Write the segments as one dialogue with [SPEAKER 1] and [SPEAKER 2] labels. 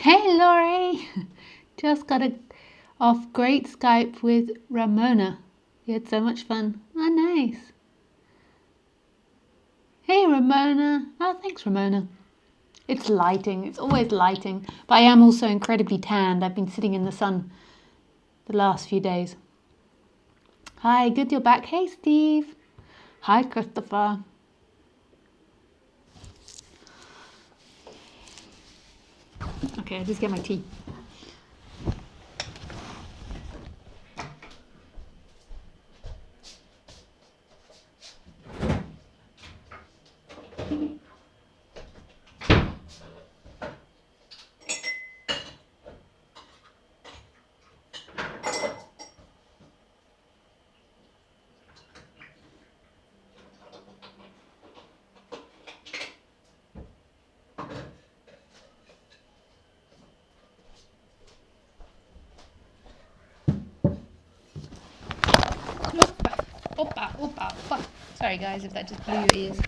[SPEAKER 1] Hey Laurie! Just got off great Skype with Ramona. We had so much fun. Oh, nice. Hey Ramona. Oh, thanks Ramona. It's lighting. It's always lighting. But I am also incredibly tanned. I've been sitting in the sun the last few days. Hi, good you're back. Hey Steve. Hi Christopher. Okay, I'll just get my tea. Opa, opa, opa. Sorry guys if that just blew your ears.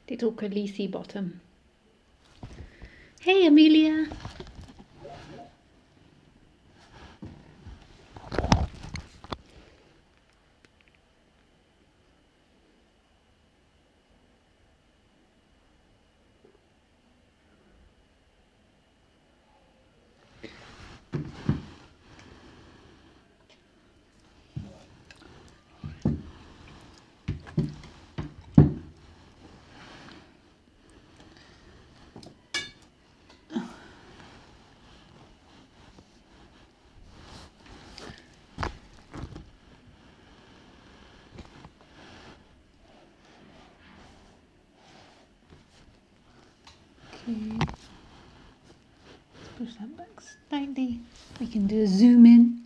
[SPEAKER 1] Little Khaleesi bottom. Hey Amelia. Okay, let's push that back slightly. We can do a zoom in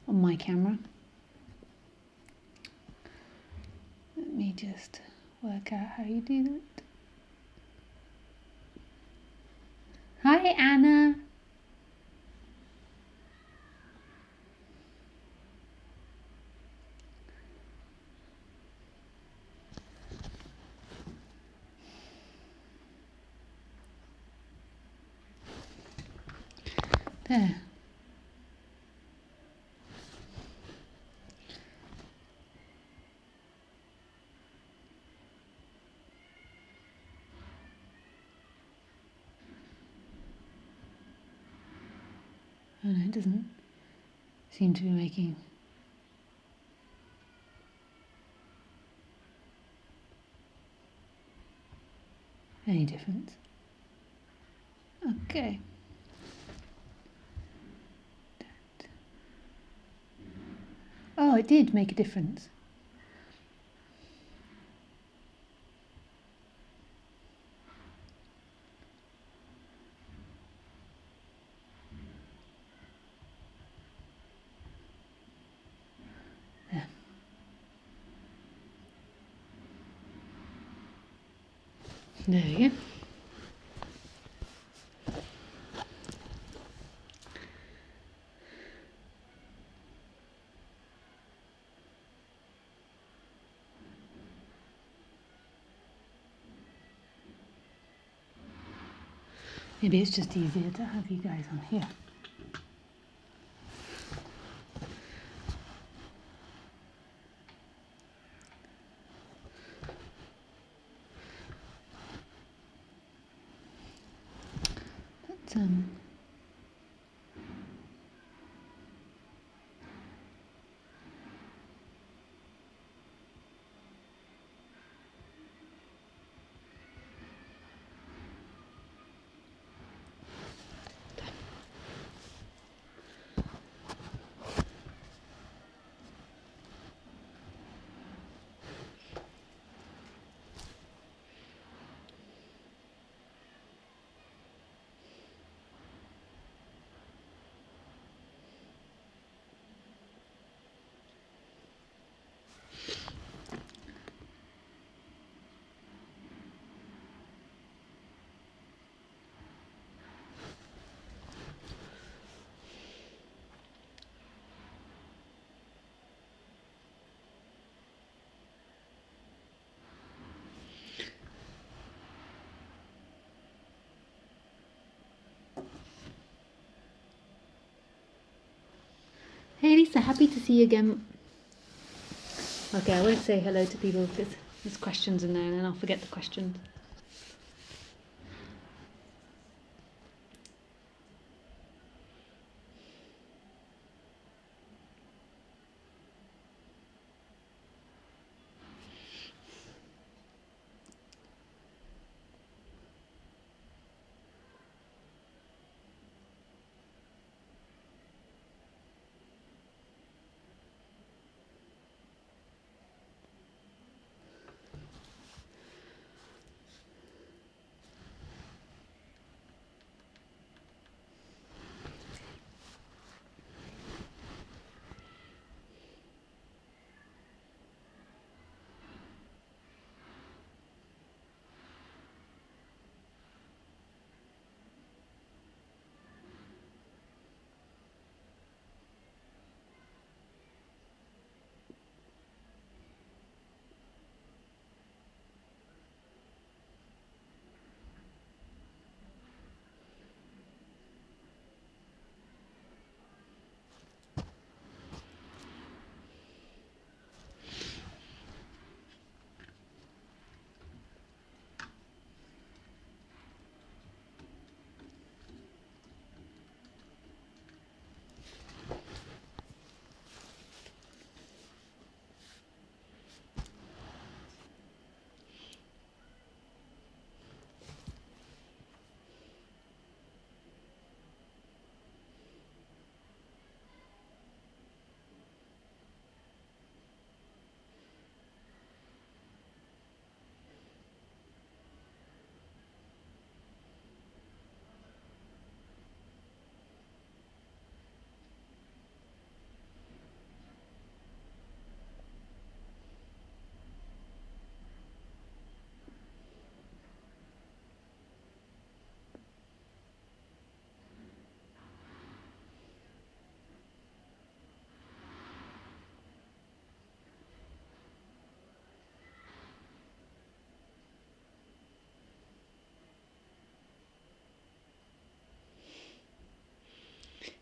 [SPEAKER 1] on my camera. Let me just work out how you do that. Hi Anna. There. Oh no, it doesn't seem to be making any difference. Okay. Oh, it did make a difference. There. There we go. Maybe it's just easier to have you guys on here. Hey Lisa, happy to see you again. Okay, I won't say hello to people because there's questions in there and then I'll forget the questions.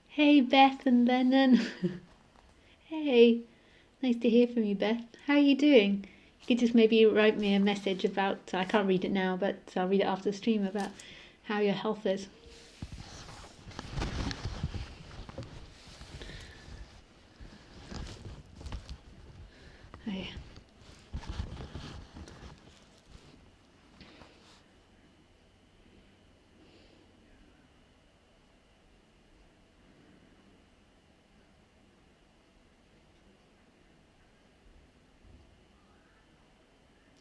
[SPEAKER 1] Hey Beth and Lennon. Hey, nice to hear from you, Beth. How are you doing? You could just maybe write me a message about, I can't read it now, but I'll read it after the stream, about how your health is. Oh, yeah.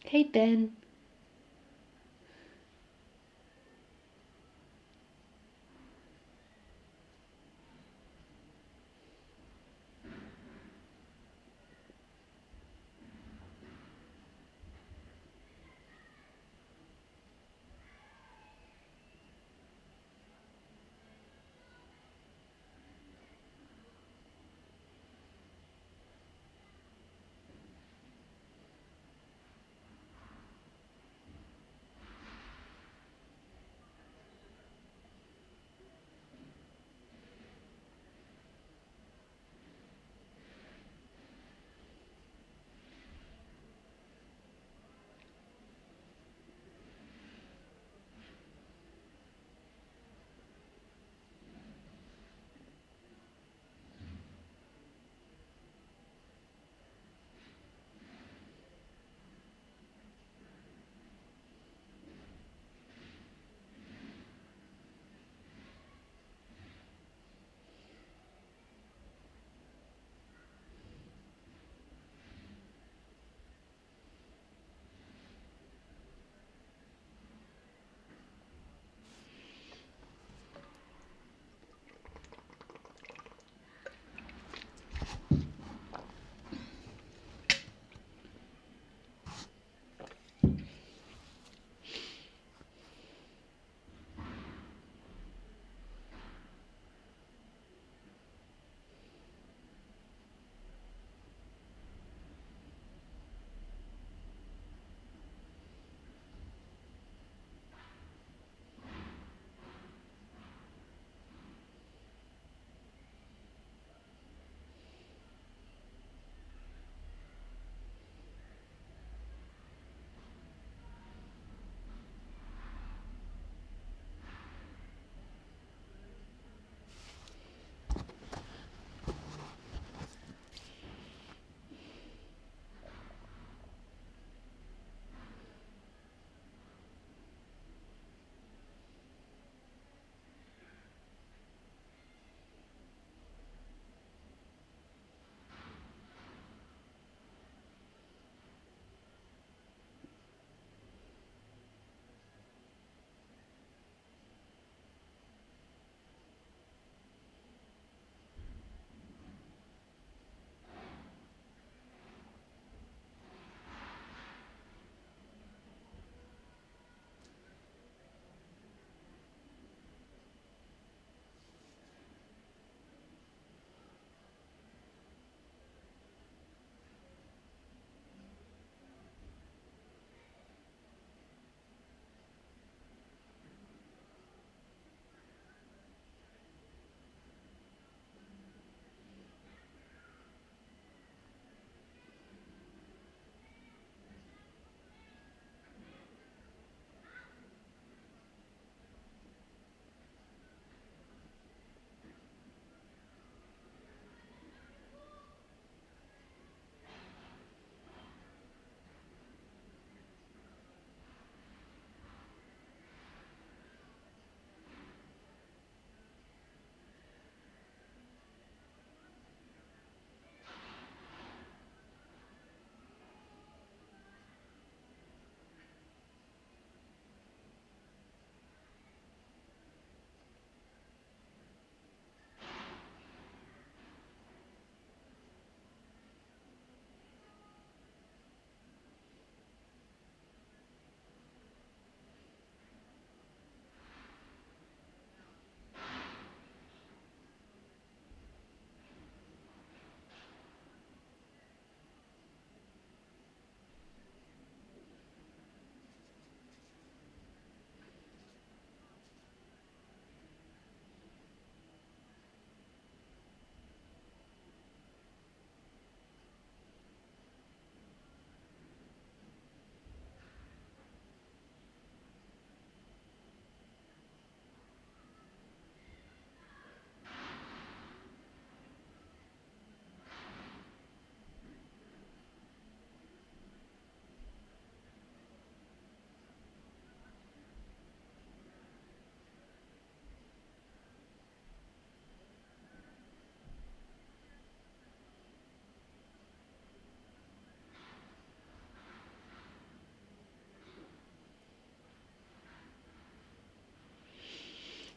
[SPEAKER 1] Hey Ben.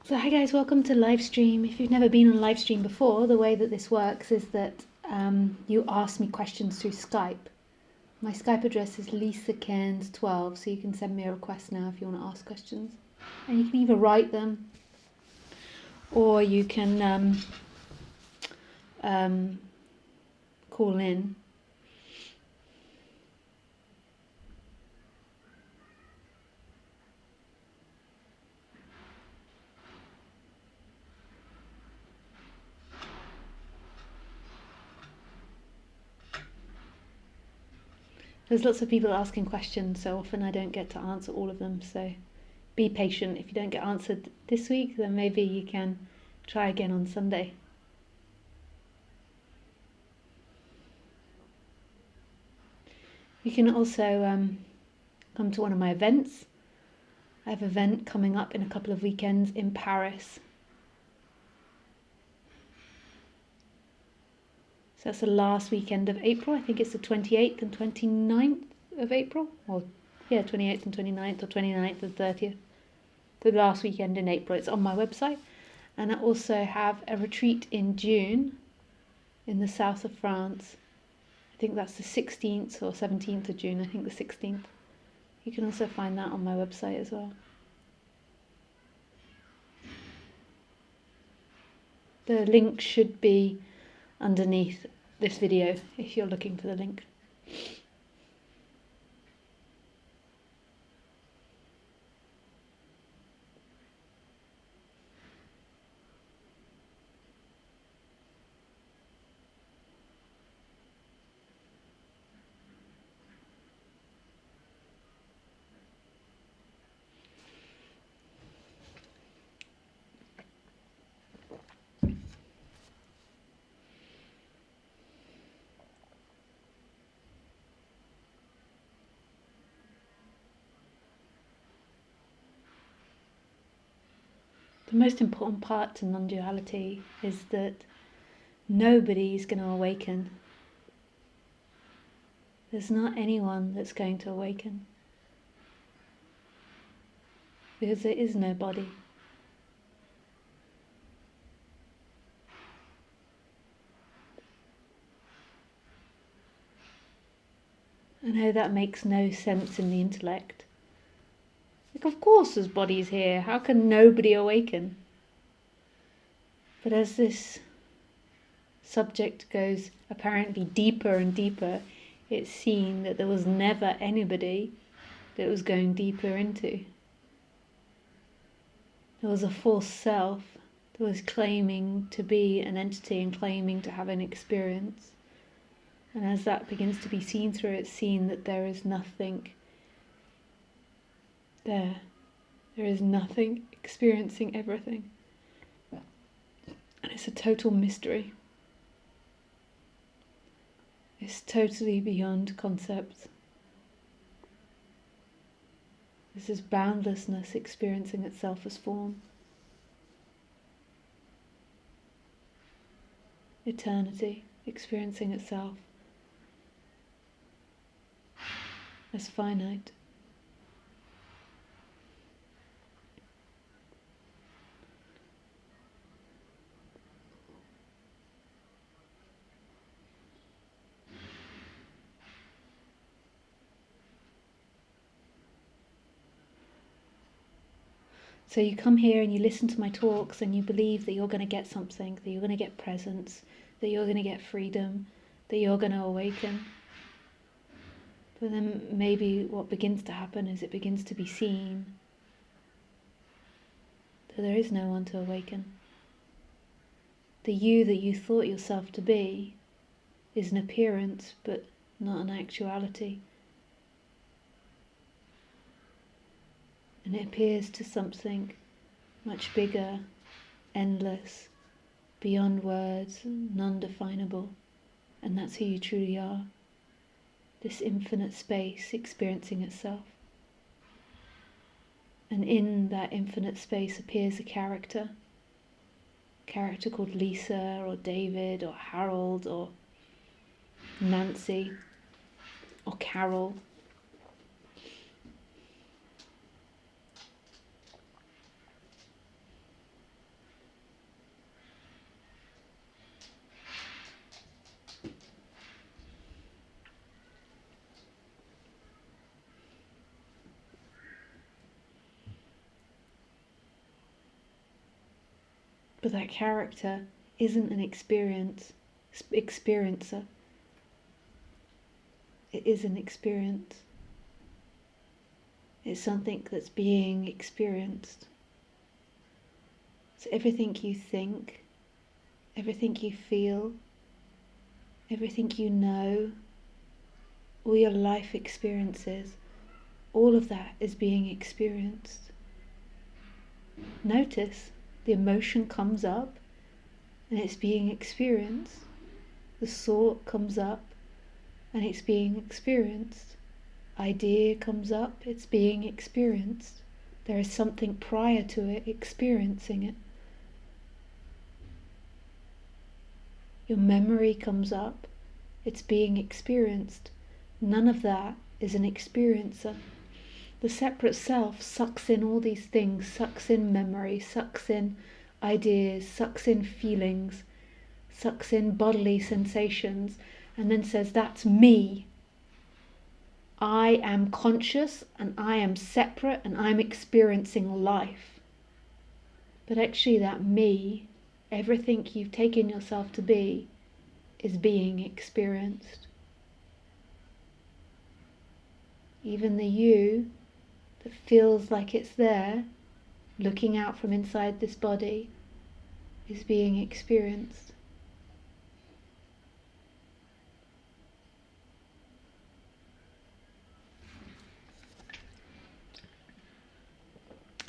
[SPEAKER 1] So hi guys, welcome to live stream. If you've never been on live stream before, the way that this works is that you ask me questions through Skype. My Skype address is Lisa Cairns 12, so you can send me a request now if you want to ask questions. And you can either write them or you can call in. There's lots of people asking questions, so often I don't get to answer all of them, so be patient. If you don't get answered this week, then maybe you can try again on Sunday. You can also come to one of my events. I have an event coming up in a couple of weekends in Paris. So that's the last weekend of April. I think it's the 28th and 29th of April. Or, yeah, 28th and 29th, or 29th and 30th. The last weekend in April. It's on my website. And I also have a retreat in June in the south of France. I think that's the 16th or 17th of June. I think the 16th. You can also find that on my website as well. The link should be underneath this video if you're looking for the link. The most important part to non-duality is that nobody is going to awaken. There's not anyone that's going to awaken. Because there is no body. I know that makes no sense in the intellect. Like, of course there's bodies here. How can nobody awaken? But as this subject goes apparently deeper and deeper, it's seen that there was never anybody that was going deeper into. There was a false self that was claiming to be an entity and claiming to have an experience. And as that begins to be seen through, it's seen that there is nothing there. There is nothing experiencing everything. And it's a total mystery. It's totally beyond concept. This is boundlessness experiencing itself as form. Eternity experiencing itself as finite. So you come here and you listen to my talks and you believe that you're going to get something, that you're going to get presence, that you're going to get freedom, that you're going to awaken. But then maybe what begins to happen is it begins to be seen that there is no one to awaken. The you that you thought yourself to be is an appearance but not an actuality. And it appears to something much bigger, endless, beyond words, non-definable. And that's who you truly are. This infinite space experiencing itself. And in that infinite space appears a character called Lisa or David or Harold or Nancy or Carol. But that character isn't an experiencer. It is an experience. It's something that's being experienced. So everything you think, everything you feel, everything you know, all your life experiences, all of that is being experienced. Notice the emotion comes up and it's being experienced. The thought comes up and it's being experienced. Idea comes up, it's being experienced. There is something prior to it experiencing it. Your memory comes up, it's being experienced. None of that is an experiencer. The separate self sucks in all these things, sucks in memory, sucks in ideas, sucks in feelings, sucks in bodily sensations, and then says, that's me. I am conscious and I am separate and I'm experiencing life. But actually that me, everything you've taken yourself to be, is being experienced. Even the you that feels like it's there, looking out from inside this body, is being experienced.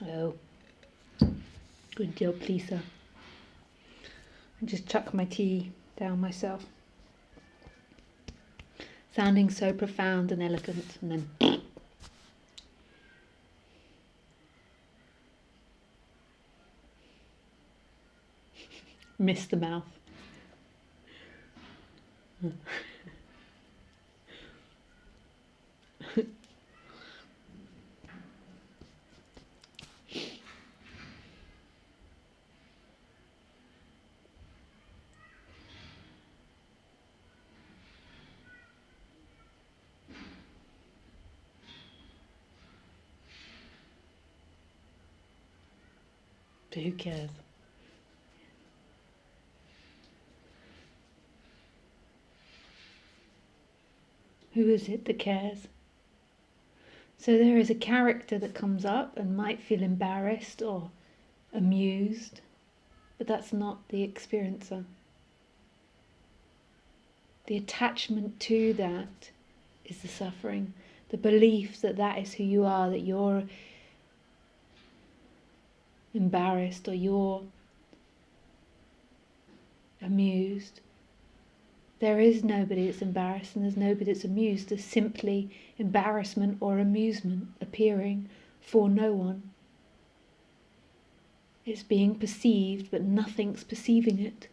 [SPEAKER 1] Oh, good job, Lisa. I just chuck my tea down myself. Sounding so profound and elegant, and then miss the mouth. But who cares? Who is it that cares? So there is a character that comes up and might feel embarrassed or amused, but that's not the experiencer. The attachment to that is the suffering. The belief that that is who you are, that you're embarrassed or you're amused. There is nobody that's embarrassed and there's nobody that's amused. There's simply embarrassment or amusement appearing for no one. It's being perceived, but nothing's perceiving it.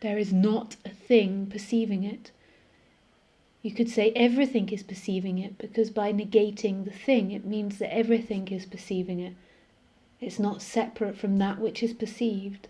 [SPEAKER 1] There is not a thing perceiving it. You could say everything is perceiving it, because by negating the thing, it means that everything is perceiving it. It's not separate from that which is perceived.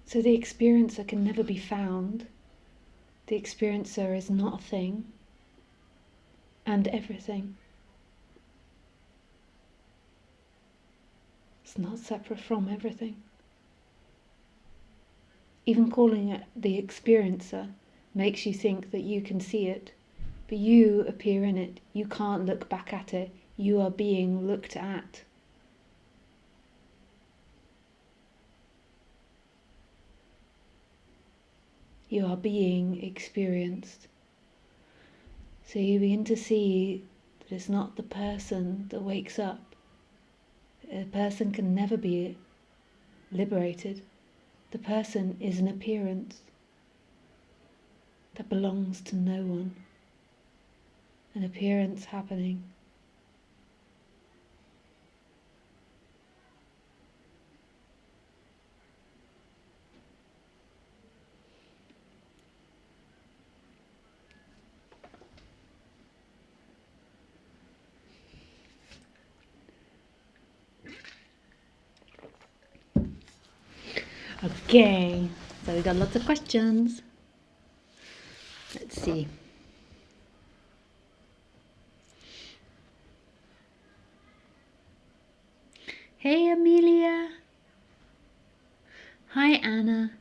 [SPEAKER 1] So the experiencer can never be found. The experiencer is not a thing and everything. It's not separate from everything. Even calling it the experiencer makes you think that you can see it, but you appear in it. You can't look back at it. You are being looked at. You are being experienced. So you begin to see that it's not the person that wakes up. A person can never be liberated. The person is an appearance that belongs to no one. An appearance happening. Okay, so we got lots of questions. Let's see. Hey Amelia. Hi Anna.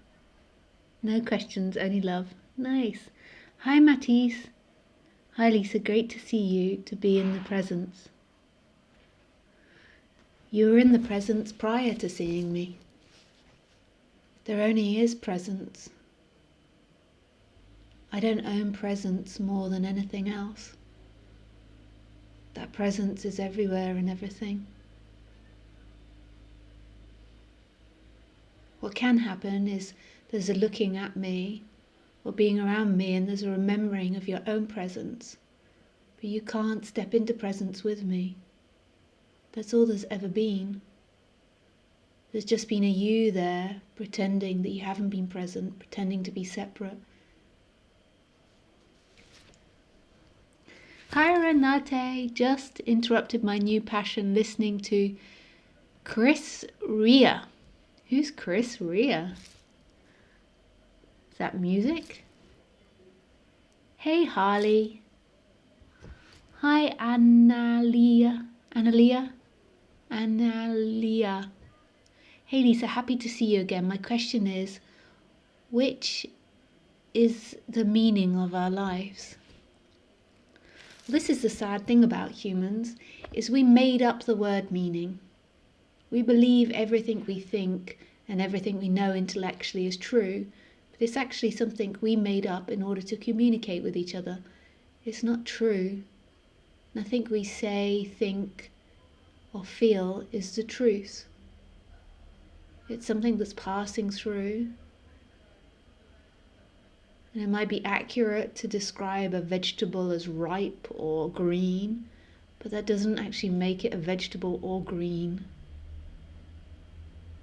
[SPEAKER 1] No questions, only love. Nice. Hi Matisse. Hi Lisa, great to see you, to be in the presence. You were in the presence prior to seeing me. There only is presence. I don't own presence more than anything else. That presence is everywhere and everything. What can happen is there's a looking at me or being around me, and there's a remembering of your own presence. But you can't step into presence with me. That's all there's ever been. There's just been a you there, pretending that you haven't been present, pretending to be separate. Hi Renate, just interrupted my new passion listening to Chris Rea. Who's Chris Rea? Is that music? Hey Harley. Hi Analia. Hey Lisa, happy to see you again. My question is, which is the meaning of our lives? This is the sad thing about humans, is we made up the word meaning. We believe everything we think and everything we know intellectually is true, but it's actually something we made up in order to communicate with each other. It's not true. Nothing we say, think, or feel is the truth. It's something that's passing through. And it might be accurate to describe a vegetable as ripe or green, but that doesn't actually make it a vegetable or green.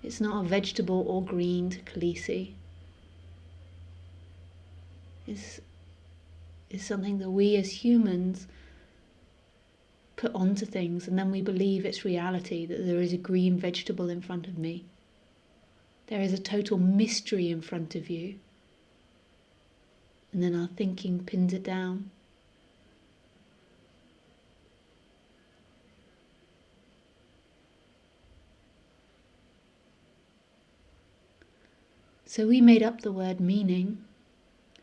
[SPEAKER 1] It's not a vegetable or green to Khaleesi. It's something that we as humans put onto things, and then we believe it's reality, that there is a green vegetable in front of me. There is a total mystery in front of you. And then our thinking pins it down. So we made up the word meaning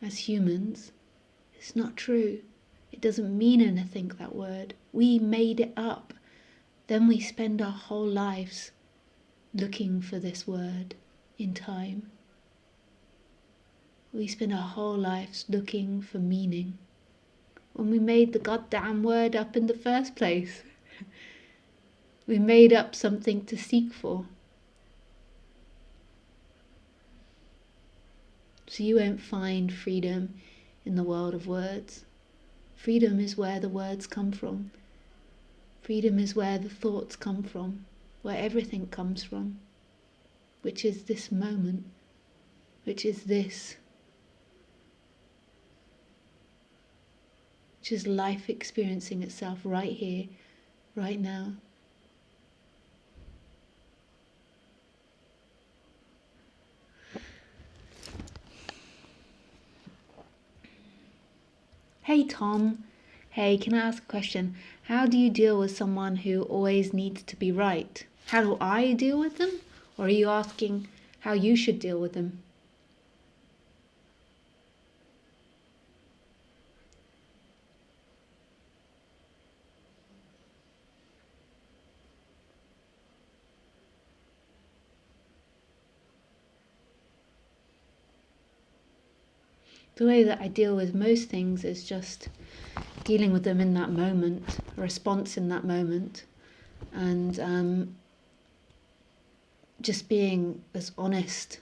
[SPEAKER 1] as humans. It's not true. It doesn't mean anything, that word. We made it up. Then we spend our whole lives looking for this word in time. We spend our whole lives looking for meaning when we made the goddamn word up in the first place. We made up something to seek for. So you won't find freedom in the world of words. Freedom is where the words come from. Freedom is where the thoughts come from, where everything comes from, which is this moment, which is this, which is life experiencing itself right here, right now. Hey Tom, hey, can I ask a question? How do you deal with someone who always needs to be right? how do I deal with them? Or are you asking how you should deal with them? The way that I deal with most things is just dealing with them in that moment, a response in that moment, and just being as honest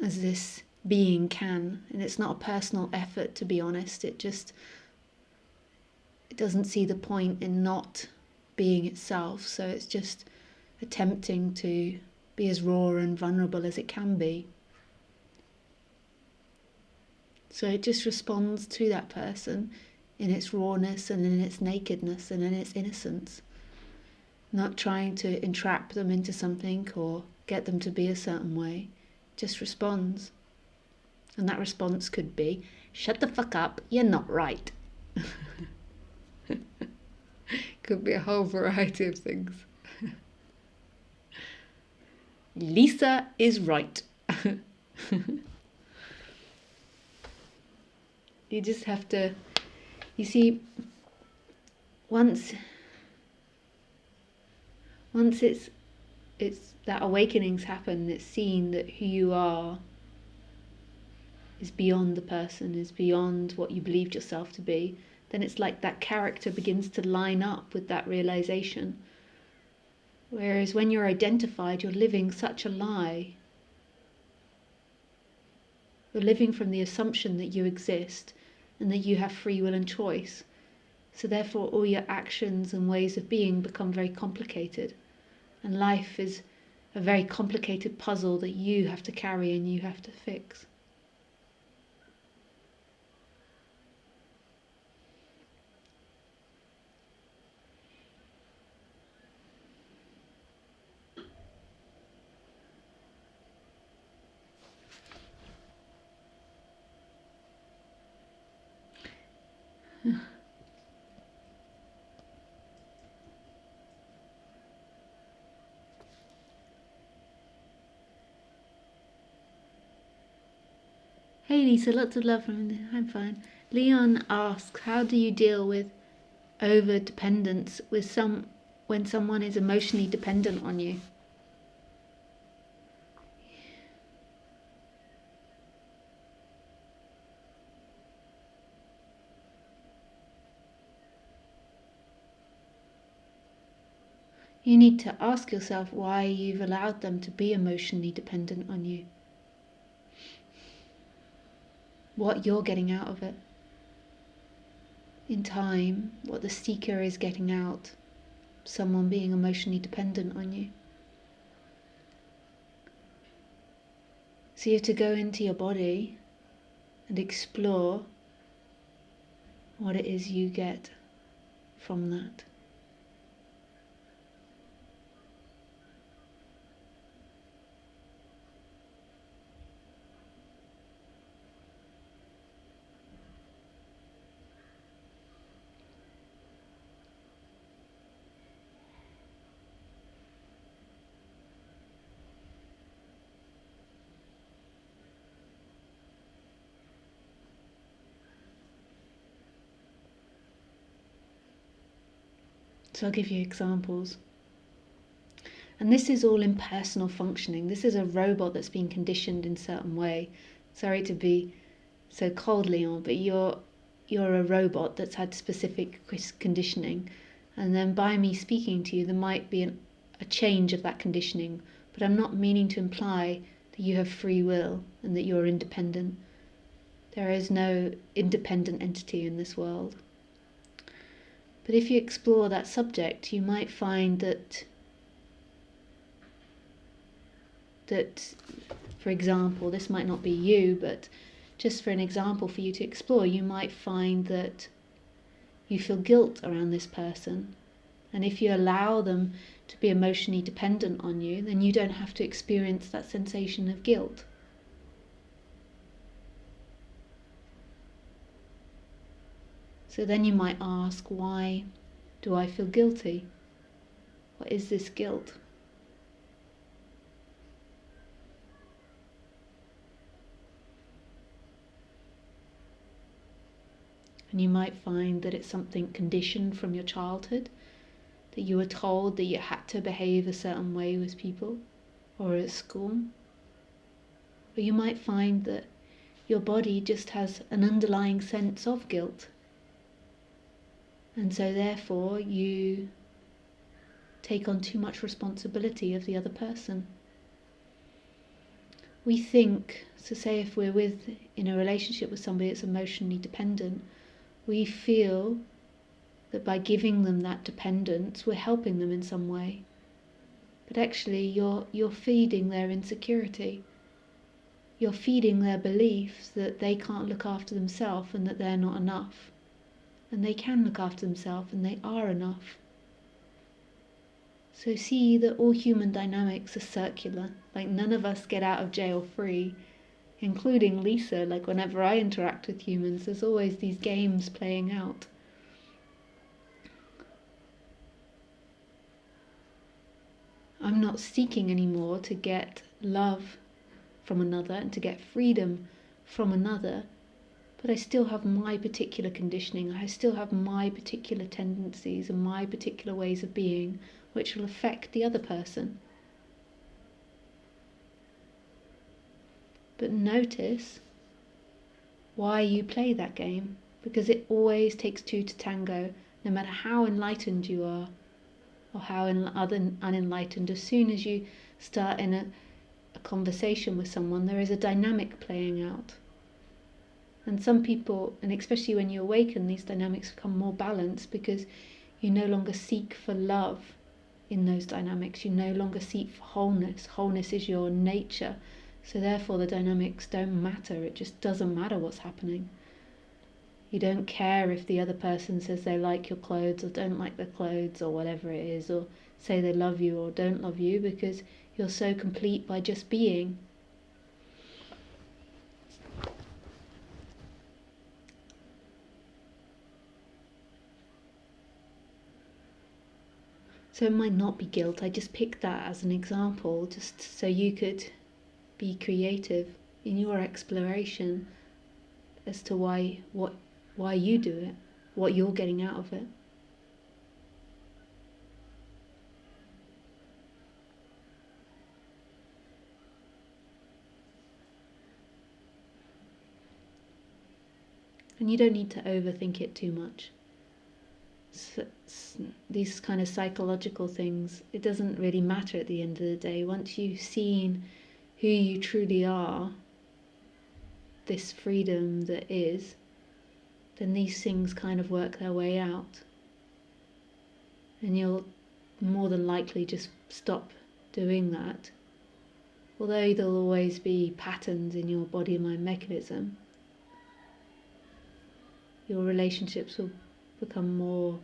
[SPEAKER 1] as this being can. And it's not a personal effort to be honest, it doesn't see the point in not being itself, so it's just attempting to be as raw and vulnerable as it can be. So it just responds to that person in its rawness and in its nakedness and in its innocence, not trying to entrap them into something or get them to be a certain way, just responds. And that response could be, shut the fuck up, you're not right. Could be a whole variety of things. Lisa is right. You just have to, you see, once it's that awakening's happened, it's seen that who you are is beyond the person, is beyond what you believed yourself to be, then it's like that character begins to line up with that realization. Whereas when you're identified, you're living such a lie. You're living from the assumption that you exist and that you have free will and choice. So therefore all your actions and ways of being become very complicated. And life is a very complicated puzzle that you have to carry and you have to fix. Hey Lisa, lots of love from you. I'm fine. Leon asks, how do you deal with over dependence with when someone is emotionally dependent on you? You need to ask yourself why you've allowed them to be emotionally dependent on you. What you're getting out of it. In time, what the seeker is getting out. Someone being emotionally dependent on you. So you have to go into your body and explore what it is you get from that. So I'll give you examples. And this is all impersonal functioning. This is a robot that's been conditioned in a certain way. Sorry to be so cold, Leon, but you're a robot that's had specific conditioning. And then by me speaking to you, there might be a change of that conditioning. But I'm not meaning to imply that you have free will and that you're independent. There is no independent entity in this world. But if you explore that subject, you might find that, for example, this might not be you, but just for an example for you to explore, you might find that you feel guilt around this person. And if you allow them to be emotionally dependent on you, then you don't have to experience that sensation of guilt. So then you might ask, why do I feel guilty? What is this guilt? And you might find that it's something conditioned from your childhood, that you were told that you had to behave a certain way with people or at school. Or you might find that your body just has an underlying sense of guilt. And so therefore you take on too much responsibility of the other person. We think, so say if we're in a relationship with somebody that's emotionally dependent, we feel that by giving them that dependence, we're helping them in some way. But actually, you're feeding their insecurity. You're feeding their beliefs that they can't look after themselves and that they're not enough. And they can look after themselves and they are enough. So see that all human dynamics are circular. Like none of us get out of jail free, including Lisa. Like whenever I interact with humans, there's always these games playing out. I'm not seeking anymore to get love from another and to get freedom from another, but I still have my particular conditioning. I still have my particular tendencies and my particular ways of being, which will affect the other person. But notice why you play that game, because it always takes two to tango, no matter how enlightened you are or how unenlightened. As soon as you start in a conversation with someone, there is a dynamic playing out. And some people, and especially when you awaken, these dynamics become more balanced because you no longer seek for love in those dynamics. You no longer seek for wholeness. Wholeness is your nature. So therefore the dynamics don't matter. It just doesn't matter what's happening. You don't care if the other person says they like your clothes or don't like the clothes or whatever it is, or say they love you or don't love you, because you're so complete by just being. So it might not be guilt. I just picked that as an example, just so you could be creative in your exploration as to why you do it, what you're getting out of it. And you don't need to overthink it too much. These kind of psychological things, it doesn't really matter at the end of the day. Once you've seen who you truly are, this freedom that is, then these things kind of work their way out. And you'll more than likely just stop doing that. Although there'll always be patterns in your body-mind mechanism, your relationships will become more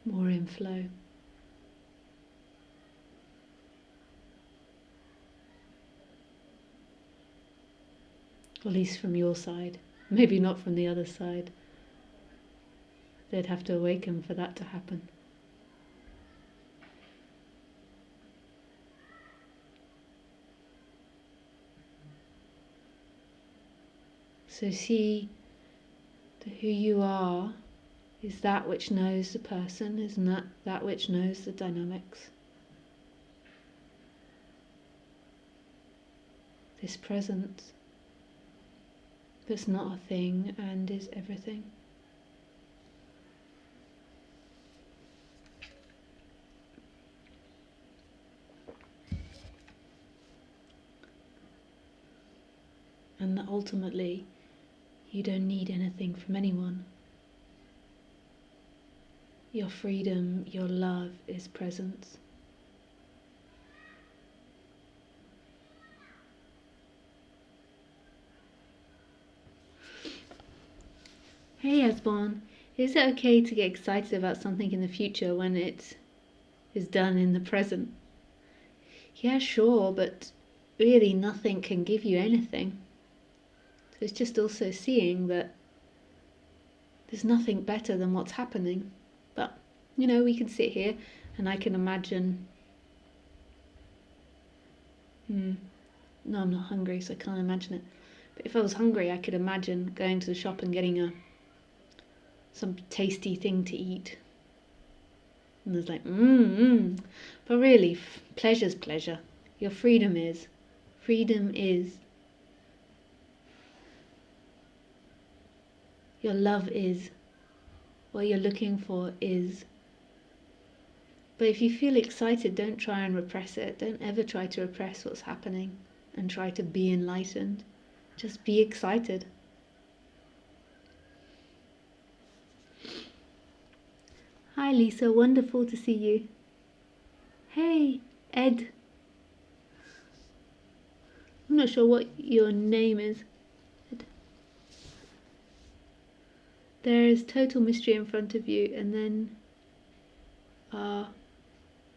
[SPEAKER 1] more in flow. At least from your side. Maybe not from the other side. They'd have to awaken for that to happen. So see that who you are is that which knows the person, is not that which knows the dynamics. This presence that's not a thing and is everything. And that ultimately You don't need anything from anyone. Your freedom, your love is presence. Hey Esbon, is it okay to get excited about something in the future when it is done in the present? Yeah, sure, but really nothing can give you anything. So it's just also seeing that there's nothing better than what's happening. But, we can sit here and I can imagine. No, I'm not hungry, so I can't imagine it. But if I was hungry, I could imagine going to the shop and getting some tasty thing to eat. And there's like, But really, pleasure's pleasure. Your freedom is. Freedom is. Your love is. What you're looking for is. But if you feel excited, don't try and repress it. Don't ever try to repress what's happening and try to be enlightened. Just be excited. Hi Lisa, wonderful to see you. Hey, Ed. I'm not sure what your name is. Ed. There is total mystery in front of you, and then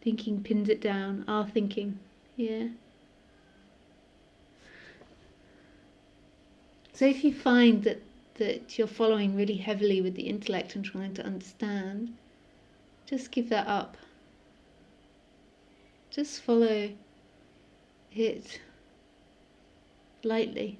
[SPEAKER 1] thinking pins it down. Thinking. Yeah. So if you find that you're following really heavily with the intellect and trying to understand, just give that up. Just follow it lightly.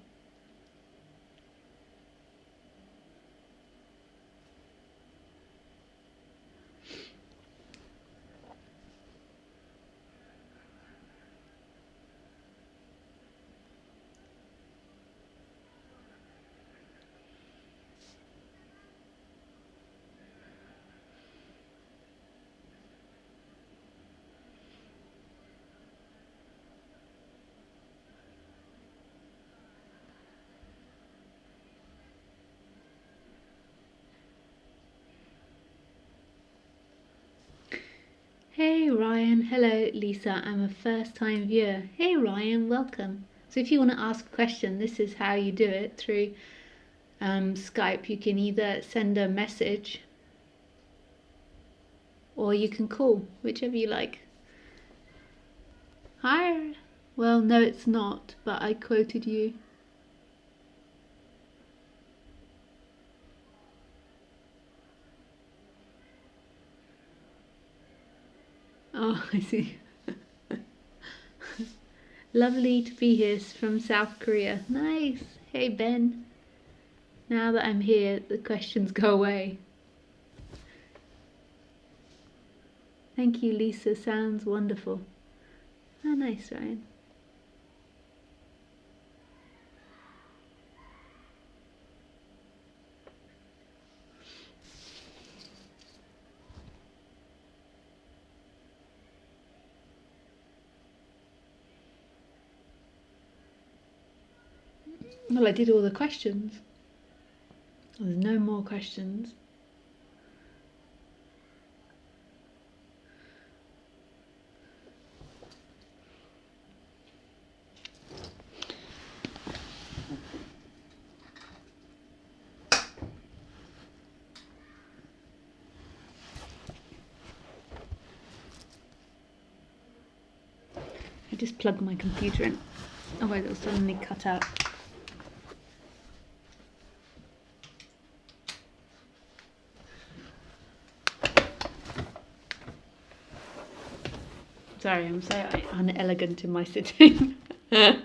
[SPEAKER 1] Hey Ryan, hello Lisa, I'm a first time viewer. Hey Ryan, welcome. So if you want to ask a question, this is how you do it through Skype. You can either send a message or you can call, whichever you like. Hi. Well, no it's not, but I quoted you. Oh, I see. Lovely to be here from South Korea. Nice. Hey Ben. Now that I'm here, the questions go away. Thank you, Lisa. Sounds wonderful. Oh, nice, Ryan. Well, I did all the questions. There's no more questions. I just plugged my computer in. Otherwise it'll suddenly cut out. Sorry, I'm so unelegant in my sitting. Yeah,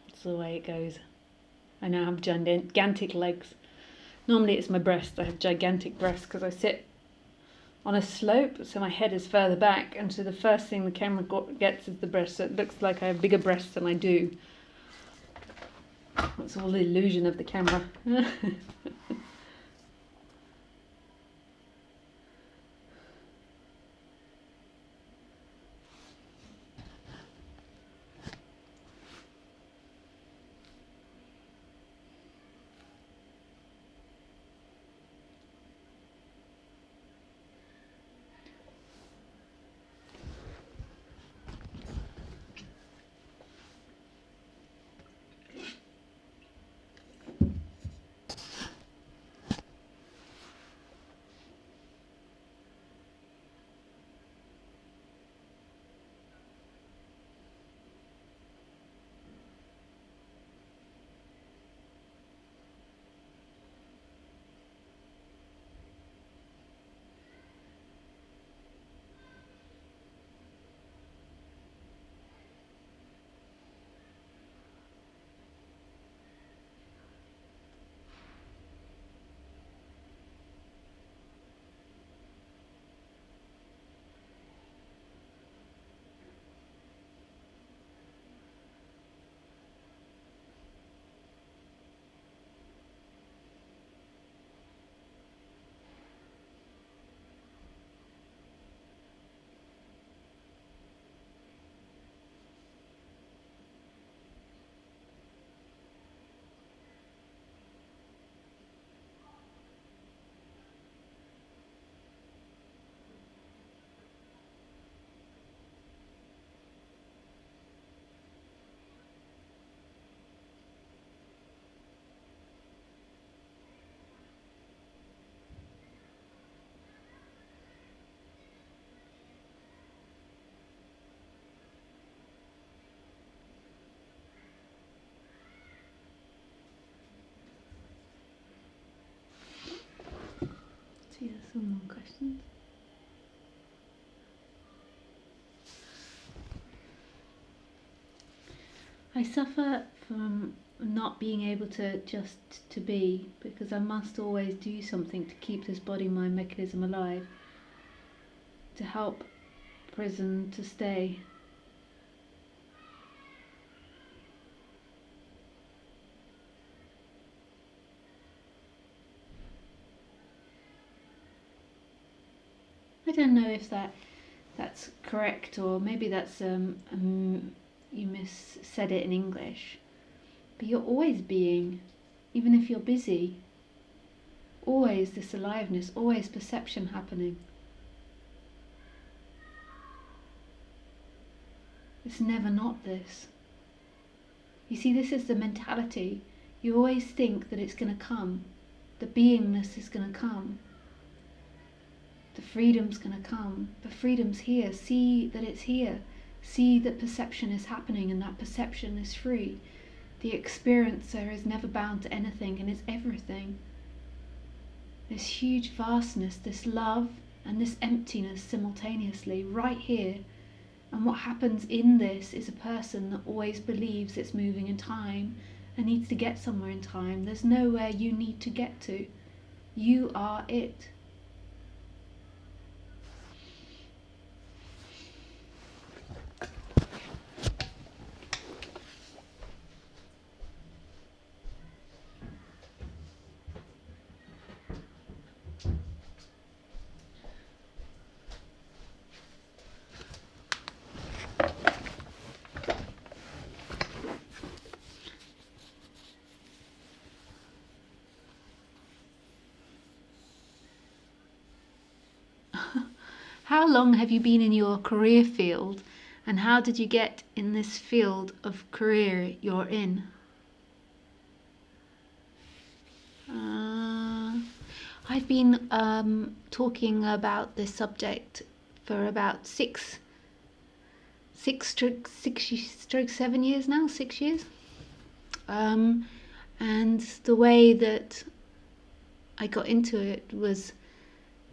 [SPEAKER 1] it's the way it goes. I now have gigantic legs. Normally it's my breast. I have gigantic breasts because I sit on a slope, so my head is further back, and so the first thing the camera gets is the breast, so it looks like I have bigger breasts than I do. That's all the illusion of the camera. Some more questions. I suffer from not being able to just to be, because I must always do something to keep this body mind mechanism alive, to help prison to stay. I don't know if that's correct, or maybe that's you said it in English. But you're always being, even if you're busy. Always this aliveness, always perception happening. It's never not this. You see, this is the mentality. You always think that it's going to come. The beingness is going to come. The freedom's going to come. The freedom's here. See that it's here. See that perception is happening and that perception is free. The experiencer is never bound to anything and is everything. This huge vastness, this love and this emptiness simultaneously, right here. And what happens in this is a person that always believes it's moving in time and needs to get somewhere in time. There's nowhere you need to get to. You are it. How long have you been in your career field, and how did you get in this field of career you're in? I've been talking about this subject for about 7 years now, 6 years. And the way that I got into it was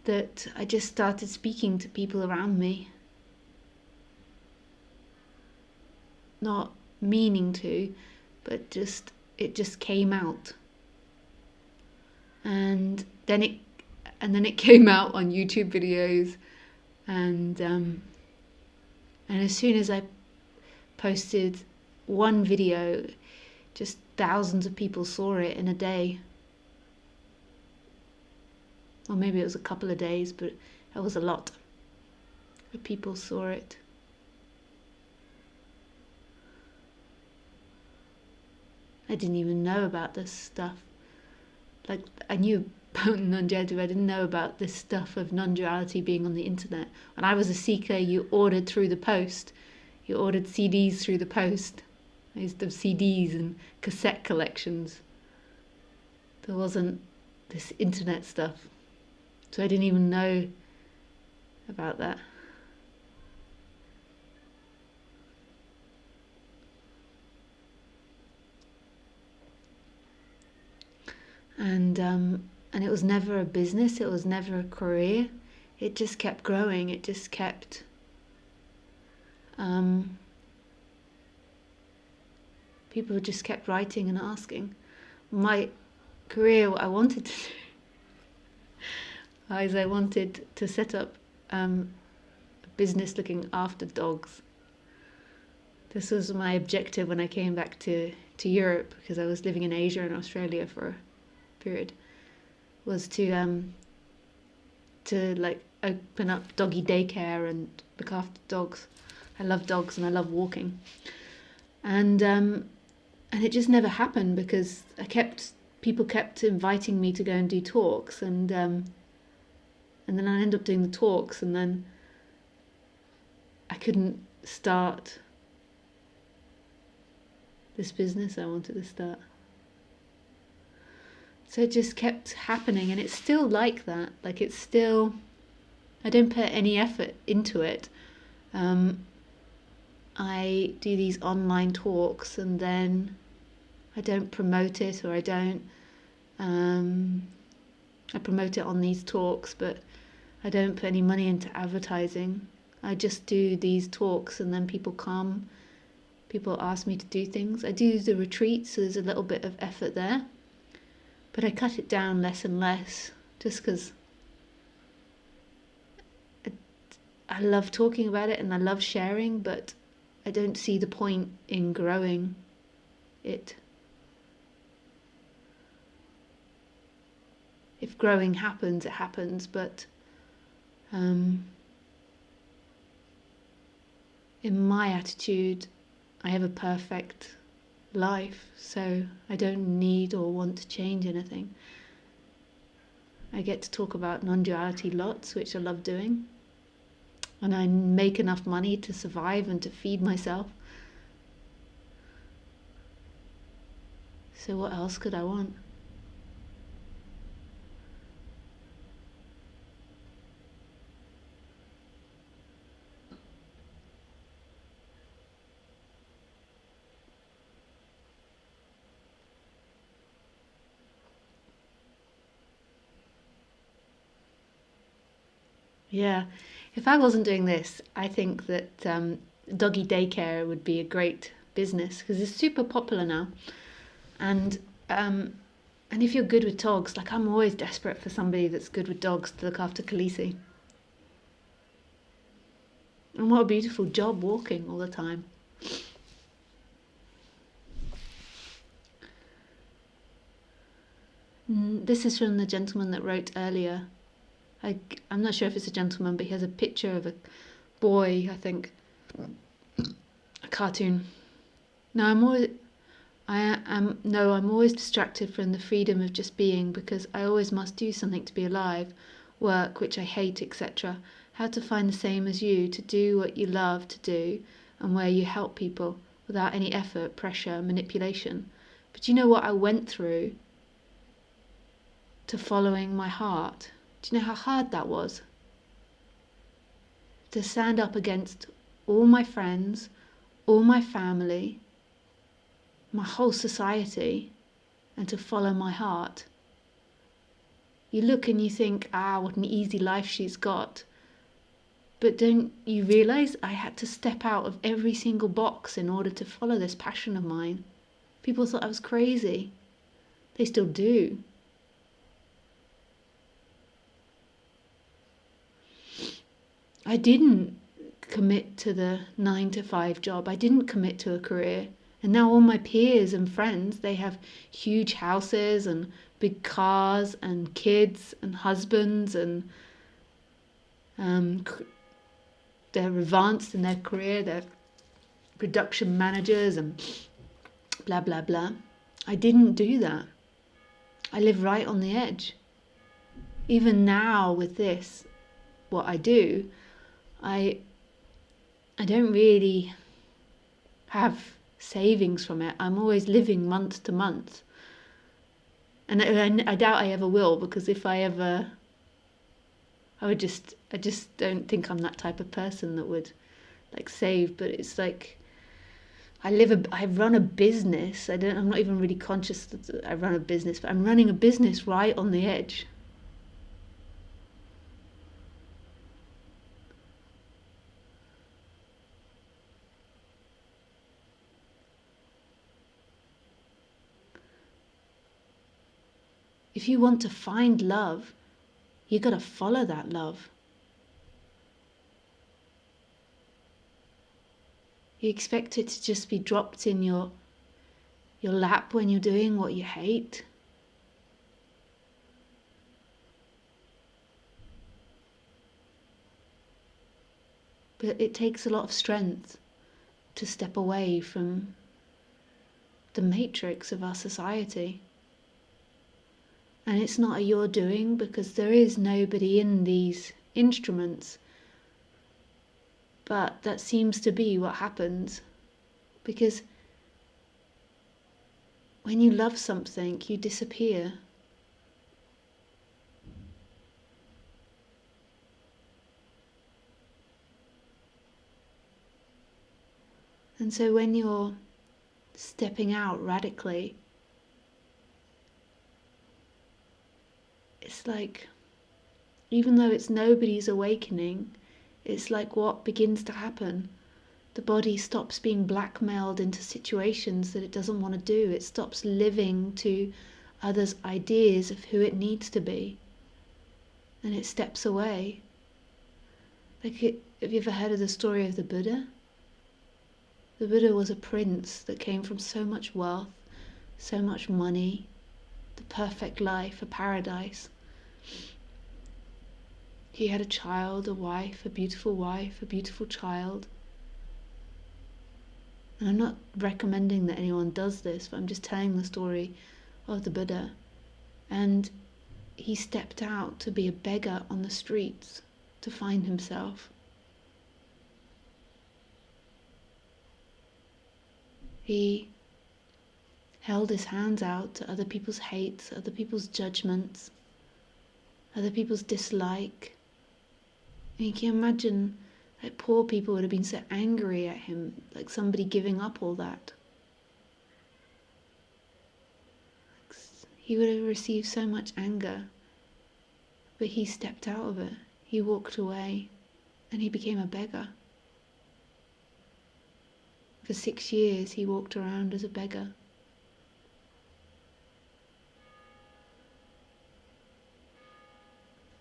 [SPEAKER 1] that I just started speaking to people around me, not meaning to, but it just came out, and then it came out on YouTube videos, and as soon as I posted one video, just thousands of people saw it in a day. Or maybe it was a couple of days, but it was a lot of people saw it. I didn't even know about this stuff. Like, I knew about Nonduality, but I didn't know about this stuff of non-duality being on the internet. When I was a seeker, you ordered through the post. You ordered CDs through the post. I used to have CDs and cassette collections. There wasn't this internet stuff. So I didn't even know about that. And it was never a business, it was never a career. It just kept growing, it just kept people just kept writing and asking. My career, what I wanted to do is I wanted to set up a business looking after dogs. This was my objective when I came back to Europe, because I was living in Asia and Australia for a period, was to like open up doggy daycare and look after dogs. I love dogs and I love walking, and it just never happened because people kept inviting me to go and do talks, and then I ended up doing the talks, and then I couldn't start this business I wanted to start. So it just kept happening, and it's still like that. Like, it's still, I don't put any effort into it. I do these online talks, and then I don't promote it, or I I promote it on these talks, but I don't put any money into advertising. I just do these talks and then people come. People ask me to do things. I do the retreats, so there's a little bit of effort there. But I cut it down less and less just because I love talking about it and I love sharing, but I don't see the point in growing it. If growing happens, it happens, but in my attitude, I have a perfect life, so I don't need or want to change anything. I get to talk about non-duality lots, which I love doing, and I make enough money to survive and to feed myself. So what else could I want? Yeah, if I wasn't doing this, I think that doggy daycare would be a great business because it's super popular now. And um, and if you're good with dogs, like I'm always desperate for somebody that's good with dogs to look after Khaleesi. And what a beautiful job walking all the time. This is from the gentleman that wrote earlier. I'm not sure if it's a gentleman, but he has a picture of a boy, I think, a cartoon. No, I'm always distracted from the freedom of just being because I always must do something to be alive, work which I hate, etc. How to find the same as you, to do what you love to do and where you help people without any effort, pressure, manipulation. But you know what I went through to following my heart? Do you know how hard that was? To stand up against all my friends, all my family, my whole society, and to follow my heart. You look and you think, what an easy life she's got. But don't you realise I had to step out of every single box in order to follow this passion of mine? People thought I was crazy. They still do. I didn't commit to the 9 to 5 job. I didn't commit to a career. And now all my peers and friends, they have huge houses and big cars and kids and husbands, and they're advanced in their career. They're production managers and blah, blah, blah. I didn't do that. I live right on the edge. Even now with this, what I do, I don't really have savings from it. I'm always living month to month. And I doubt I ever will, because if I ever, I just don't think I'm that type of person that would like save. But it's like, I run a business. I'm not even really conscious that I run a business, but I'm running a business right on the edge. If you want to find love, you got to follow that love. You expect it to just be dropped in your lap when you're doing what you hate. But it takes a lot of strength to step away from the matrix of our society. And it's not a your doing, because there is nobody in these instruments. But that seems to be what happens. Because when you love something, you disappear. And so when you're stepping out radically, it's like, even though it's nobody's awakening, it's like what begins to happen. The body stops being blackmailed into situations that it doesn't want to do. It stops living to others' ideas of who it needs to be. And it steps away. Have you ever heard of the story of the Buddha? The Buddha was a prince that came from so much wealth, so much money, the perfect life, a paradise. He had a child, a wife, a beautiful child. And I'm not recommending that anyone does this, but I'm just telling the story of the Buddha. And he stepped out to be a beggar on the streets to find himself. He held his hands out to other people's hates, other people's judgments, other people's dislike. And you can imagine that poor people would have been so angry at him, like somebody giving up all that. He would have received so much anger, but he stepped out of it. He walked away and he became a beggar. For 6 years he walked around as a beggar.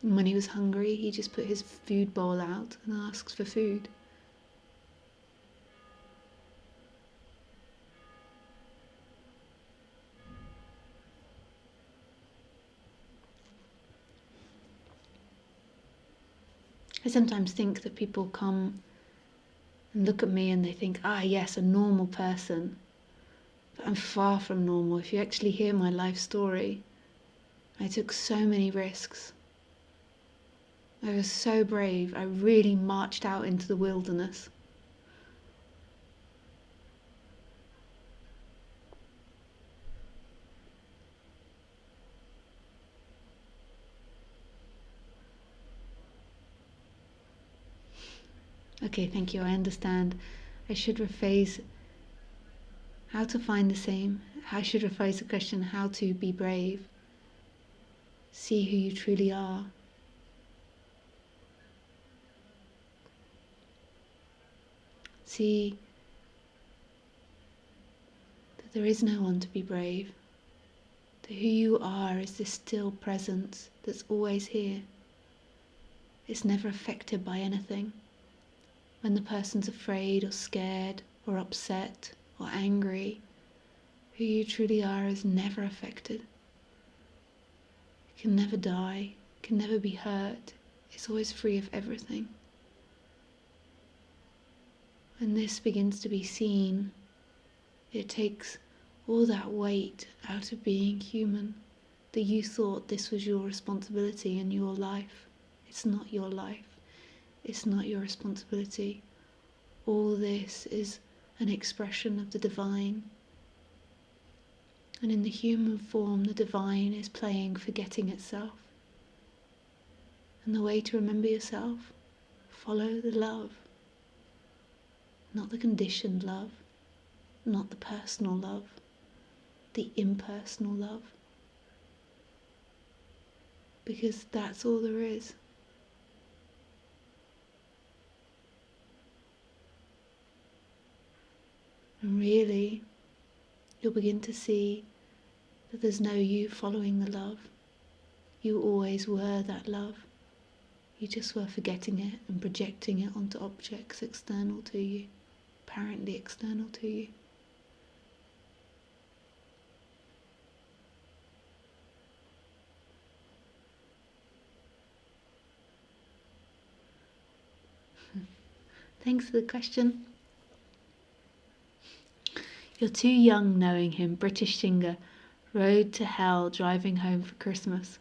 [SPEAKER 1] And when he was hungry, he just put his food bowl out and asked for food. I sometimes think that people come and look at me and they think, yes, a normal person. But I'm far from normal. If you actually hear my life story, I took so many risks. I was so brave. I really marched out into the wilderness. Okay, thank you. I understand. I should rephrase how to find the same. I should rephrase the question, how to be brave. See who you truly are. See that there is no one to be brave. That who you are is this still presence that's always here. It's never affected by anything. When the person's afraid or scared or upset or angry, who you truly are is never affected. It can never die, can never be hurt. It's always free of everything. When this begins to be seen, it takes all that weight out of being human, that you thought this was your responsibility in your life. It's not your life. It's not your responsibility. All this is an expression of the divine. And in the human form, the divine is playing forgetting itself. And the way to remember yourself, follow the love. Not the conditioned love, not the personal love, the impersonal love. Because that's all there is. And really, you'll begin to see that there's no you following the love. You always were that love. You just were forgetting it and projecting it onto objects external to you, apparently external to you. Thanks for the question. You're too young knowing him, British singer, Road to Hell, driving home for Christmas.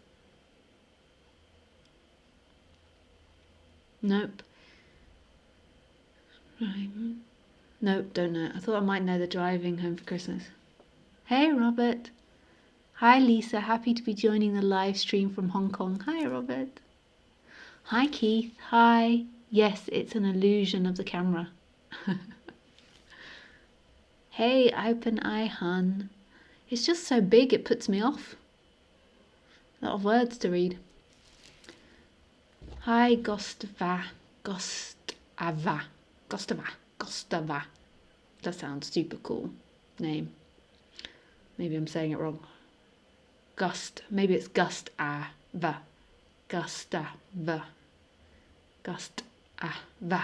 [SPEAKER 1] Nope. Right. Nope, don't know. I thought I might know the driving home for Christmas. Hey, Robert. Hi, Lisa. Happy to be joining the live stream from Hong Kong. Hi, Robert. Hi, Keith. Hi. Yes, it's an illusion of the camera. Hey, open eye, hun. It's just so big it puts me off. A lot of words to read. Hi, Gostava. That sounds super cool. Name. Maybe I'm saying it wrong. Maybe it's Gustava. Gustava. Gustava.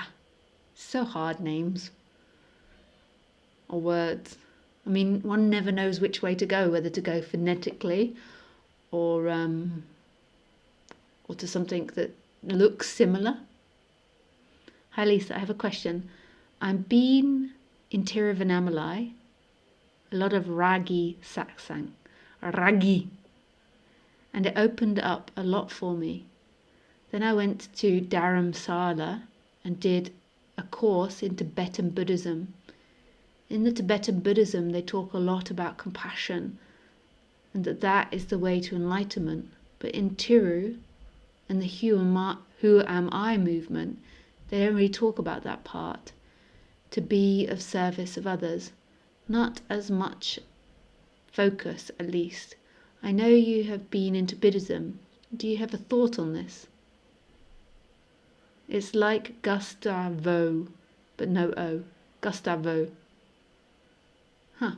[SPEAKER 1] So hard names. Or words. I mean, one never knows which way to go, whether to go phonetically or to something that looks similar. Hi Lisa, I have a question. I'm been in Tiruvannamalai, a lot of ragi satsang, ragi, and it opened up a lot for me. Then I went to Dharamsala and did a course in Tibetan Buddhism. In the Tibetan Buddhism, they talk a lot about compassion and that is the way to enlightenment. But in Tiru and the Who Am I movement, they don't really talk about that part. To be of service of others. Not as much focus, at least. I know you have been into Buddhism. Do you have a thought on this? It's like Gustavo, but no O. Gustavo. Huh.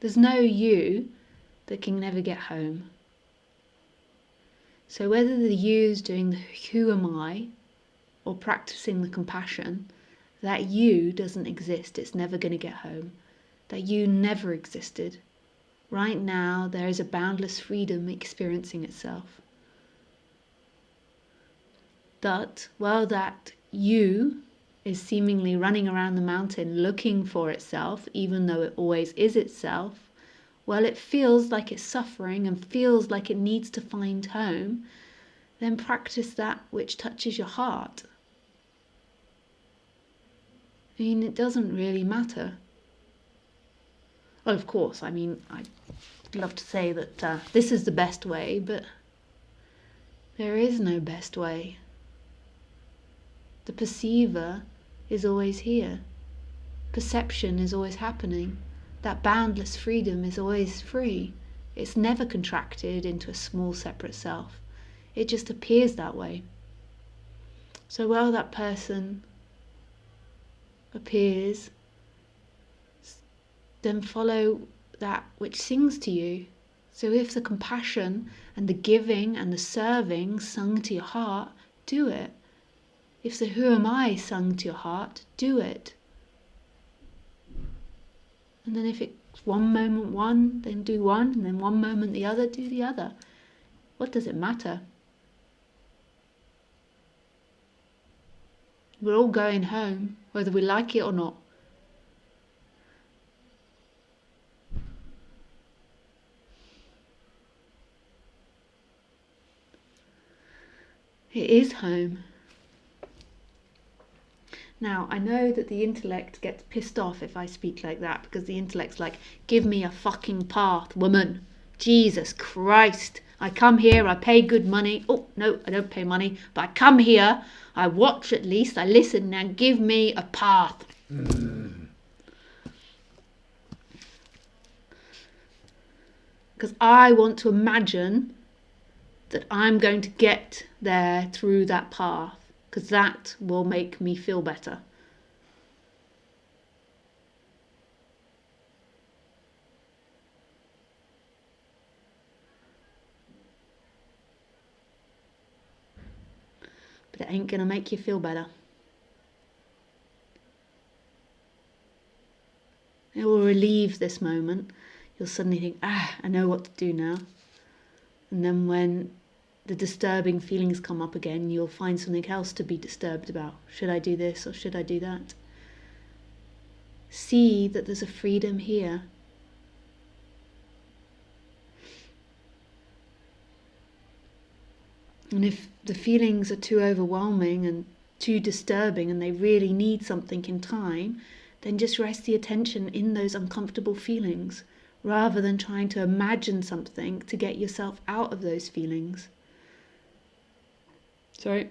[SPEAKER 1] There's no you that can never get home. So whether the you is doing the who am I or practicing the compassion, that you doesn't exist. It's never going to get home. That you never existed. Right now, there is a boundless freedom experiencing itself. But while that you is seemingly running around the mountain looking for itself, even though it always is itself, well, it feels like it's suffering and feels like it needs to find home, then practice that which touches your heart. I mean, it doesn't really matter. Well, of course, I mean, I'd love to say that this is the best way, but there is no best way. The perceiver is always here. Perception is always happening. That boundless freedom is always free. It's never contracted into a small separate self. It just appears that way. So while that person appears, then follow that which sings to you. So if the compassion and the giving and the serving sung to your heart, do it. If the who am I sung to your heart, do it. And then if it's one moment one, then do one, and then one moment the other, do the other. What does it matter? We're all going home, whether we like it or not. It is home. Now, I know that the intellect gets pissed off if I speak like that, because the intellect's like, give me a fucking path, woman. Jesus Christ. I come here, I pay good money. Oh, no, I don't pay money, but I come here, I watch at least, I listen, now give me a path. Because I want to imagine that I'm going to get there through that path, because that will make me feel better. But it ain't going to make you feel better. It will relieve this moment. You'll suddenly think, I know what to do now. And then when the disturbing feelings come up again, you'll find something else to be disturbed about. Should I do this or should I do that? See that there's a freedom here. And if the feelings are too overwhelming and too disturbing and they really need something in time, then just rest the attention in those uncomfortable feelings rather than trying to imagine something to get yourself out of those feelings. Sorry.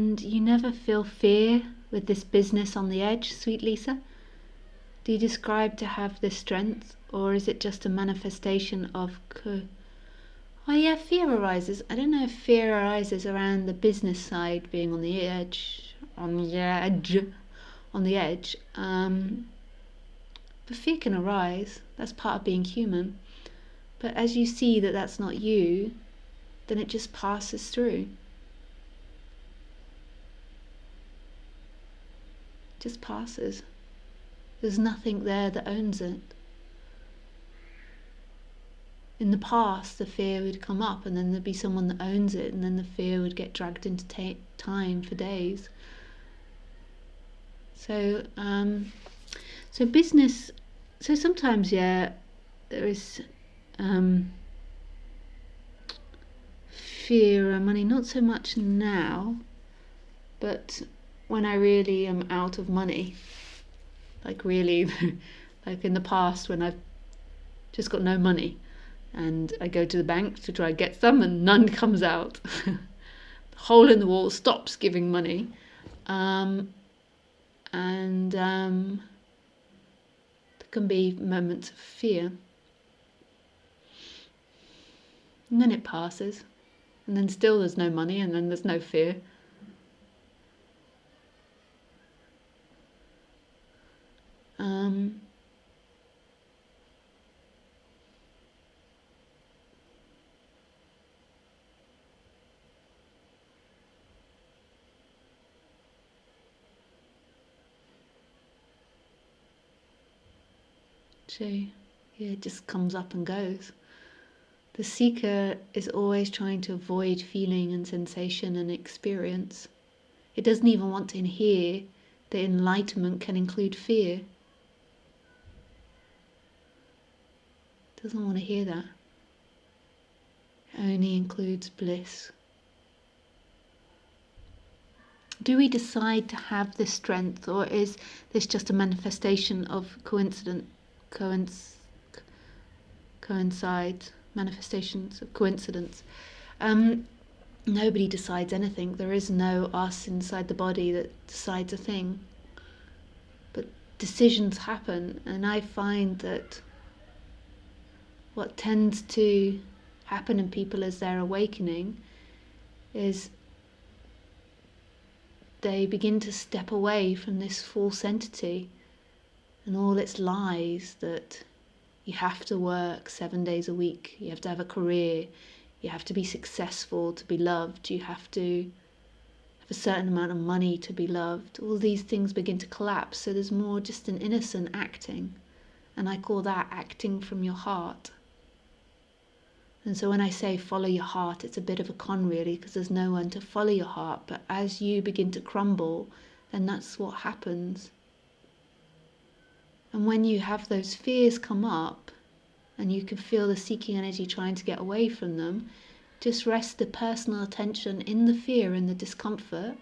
[SPEAKER 1] And you never feel fear with this business on the edge, sweet Lisa? Do you describe to have this strength, or is it just a manifestation of oh yeah, fear arises. I don't know if fear arises around the business side being on the edge, on the edge. But fear can arise. That's part of being human. But as you see that that's not you, then it just passes through. Just passes. There's nothing there that owns it. In the past, the fear would come up, and then there'd be someone that owns it, and then the fear would get dragged into time for days. So, so business. So sometimes, yeah, there is fear of money. Not so much now, but when I really am out of money, like really, like in the past when I've just got no money. And I go to the bank to try and get some, and none comes out. The hole in the wall stops giving money. There can be moments of fear. And then it passes. And then still there's no money, and then there's no fear. So, yeah, it just comes up and goes. The seeker is always trying to avoid feeling and sensation and experience. It doesn't even want to hear that enlightenment can include fear. It doesn't want to hear that. It only includes bliss. Do we decide to have this strength, or is this just a manifestation of coincides, manifestations of coincidence? Nobody decides anything. There is no us inside the body that decides a thing. But decisions happen, and I find that what tends to happen in people as they're awakening is they begin to step away from this false entity and all its lies that you have to work 7 days a week, you have to have a career, you have to be successful to be loved, you have to have a certain amount of money to be loved. All these things begin to collapse, so there's more just an innocent acting, and I call that acting from your heart. And so when I say follow your heart, it's a bit of a con really, because there's no one to follow your heart. But as you begin to crumble, then that's what happens. And when you have those fears come up, and you can feel the seeking energy trying to get away from them, just rest the personal attention in the fear and the discomfort,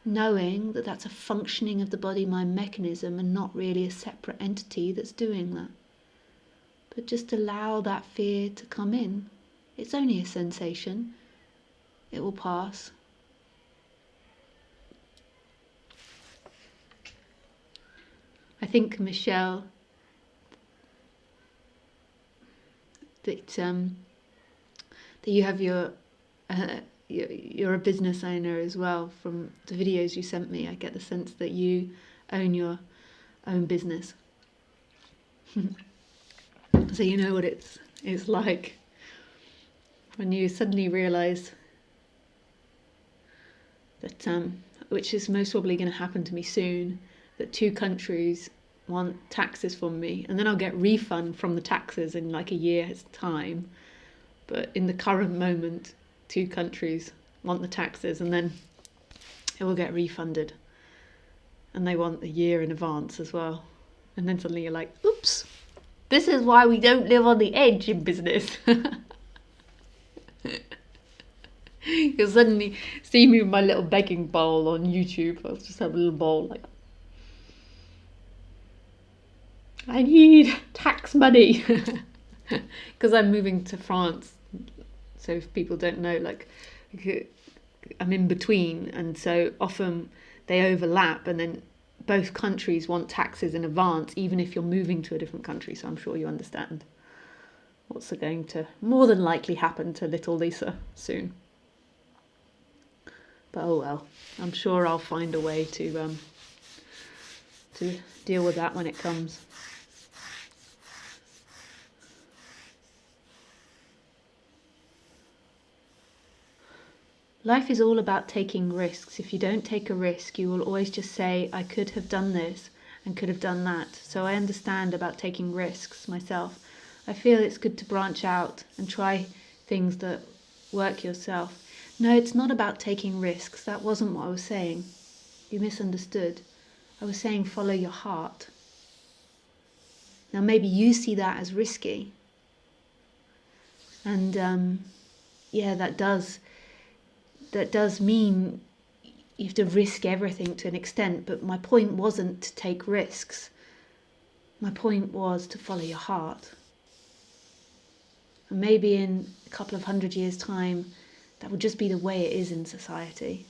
[SPEAKER 1] knowing that that's a functioning of the body-mind mechanism and not really a separate entity that's doing that. But just allow that fear to come in. It's only a sensation. It will pass. I think, Michelle, that you have you're a business owner as well. From the videos you sent me, I get the sense that you own your own business. So you know what it's like when you suddenly realise that, which is most probably going to happen to me soon, that 2 countries want taxes from me, and then I'll get refund from the taxes in like a year's time. But in the current moment, 2 countries want the taxes, and then it will get refunded, and they want a year in advance as well. And then suddenly you're like, oops. This is why we don't live on the edge in business. You'll suddenly see me with my little begging bowl on YouTube. I'll just have a little bowl like, I need tax money. Because I'm moving to France. So if people don't know, like, I'm in between, and so often they overlap, and then both countries want taxes in advance, even if you're moving to a different country. So I'm sure you understand what's going to more than likely happen to little Lisa soon. But oh well, I'm sure I'll find a way to deal with that when it comes. Life is all about taking risks. If you don't take a risk, you will always just say, I could have done this and could have done that. So I understand about taking risks myself. I feel it's good to branch out and try things that work yourself. No, it's not about taking risks. That wasn't what I was saying. You misunderstood. I was saying follow your heart. Now maybe you see that as risky. And yeah, that does mean you have to risk everything to an extent, but my point wasn't to take risks. My point was to follow your heart. And maybe in a couple of 100 years' time, that will just be the way it is in society.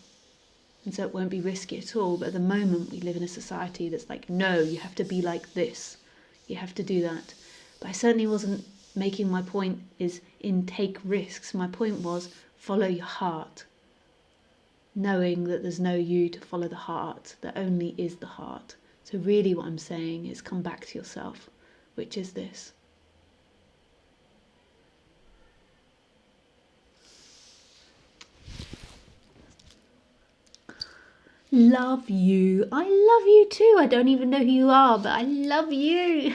[SPEAKER 1] And so it won't be risky at all. But at the moment, we live in a society that's like, no, you have to be like this. You have to do that. But I certainly wasn't making my point is in take risks. My point was follow your heart. Knowing that there's no you to follow the heart. There only is the heart. So really what I'm saying is come back to yourself, which is this. Love you. I love you too. I don't even know who you are, but I love you.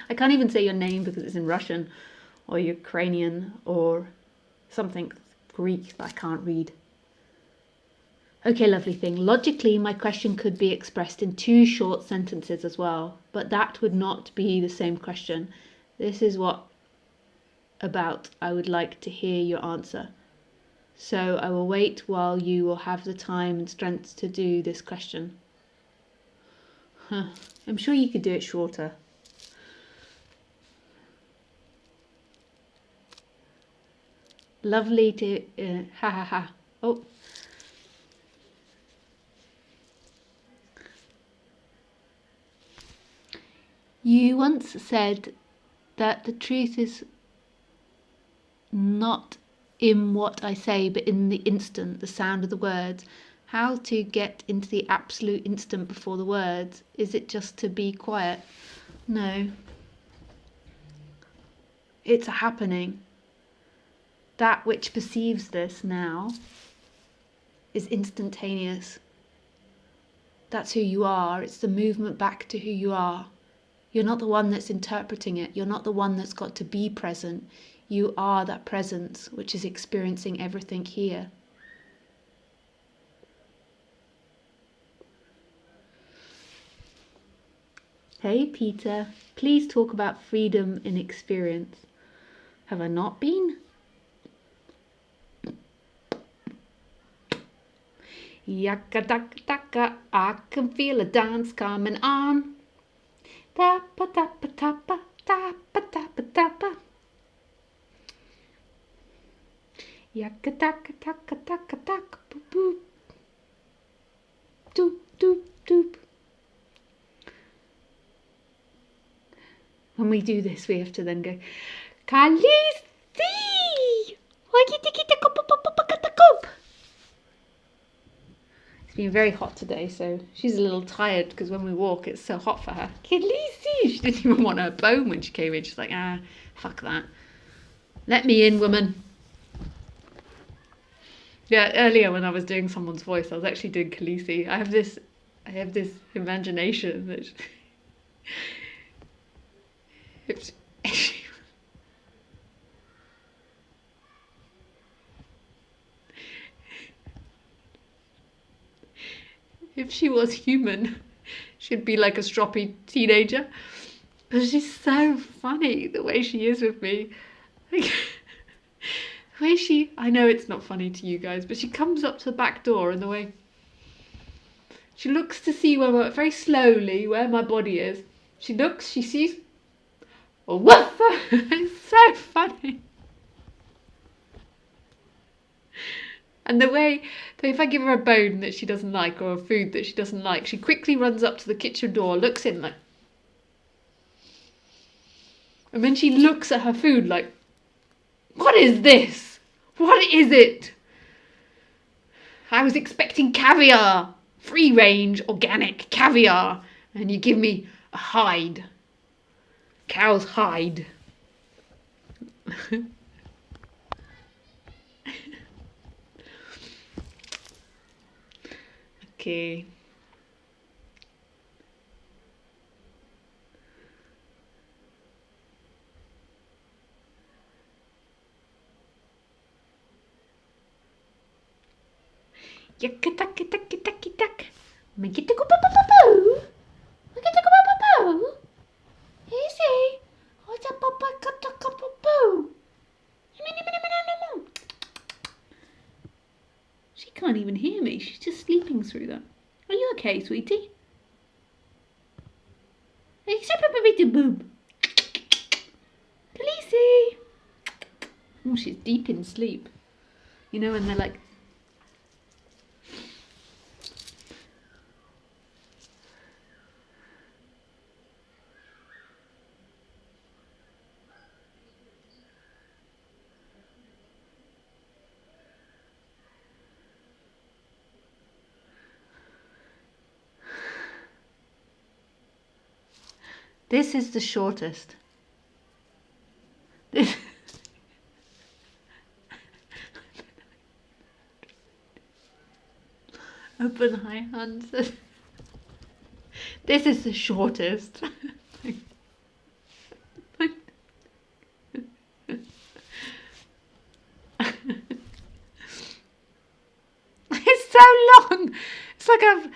[SPEAKER 1] I can't even say your name because it's in Russian or Ukrainian or something Greek that I can't read. Okay, lovely thing. Logically, my question could be expressed in 2 short sentences as well, but that would not be the same question. This is what about I would like to hear your answer. So I will wait while you will have the time and strength to do this question. I'm sure you could do it shorter. Lovely to... ha ha ha. Oh. You once said that the truth is not in what I say, but in the instant, the sound of the words. How to get into the absolute instant before the words? Is it just to be quiet? No. It's a happening. That which perceives this now is instantaneous. That's who you are. It's the movement back to who you are. You're not the one that's interpreting it. You're not the one that's got to be present. You are that presence which is experiencing everything here. Hey Peter, please talk about freedom in experience. Have I not been? Yakka dakka dakka, I can feel a dance coming on. Tappa tappa tappa, tappa tappa tappa. Yakka dakka dakka dakka dakka, boop boop. Doop doop doop. When we do this, we have to then go, Khaleesi! It's been very hot today, so she's a little tired because when we walk, it's so hot for her. Khaleesi! She didn't even want her bone when she came in. She's like, fuck that. Let me in, woman. Yeah, earlier when I was doing someone's voice, I was actually doing Khaleesi. I have this imagination that if she was human, she'd be like a stroppy teenager. But she's so funny the way she is with me. Like, the way I know it's not funny to you guys, but she comes up to the back door and the way she looks to see very slowly where my body is. She looks, she sees, oh, woof! It's so funny. And the way that if I give her a bone that she doesn't like or a food that she doesn't like, she quickly runs up to the kitchen door, looks in like, and then she looks at her food like, what is this? What is it? I was expecting caviar, free range, organic caviar, and you give me a hide. Cow's hide. Okay. Yuck-a-tuck-a-tuck-a-tuck-a-tuck. Make-it-a-go-po-po-po-po. Make-it-a-go-po-po-po. Easy. Oh-ta-po-po-ka-tuck-a-po-po. She can't even hear me. She's just sleeping through that. Are you okay, sweetie? Except for a boob. Khaleesi. Oh, she's deep in sleep. You know when they're like... This is the shortest. This... Open high hands. This is the shortest. It's so long. It's like I've...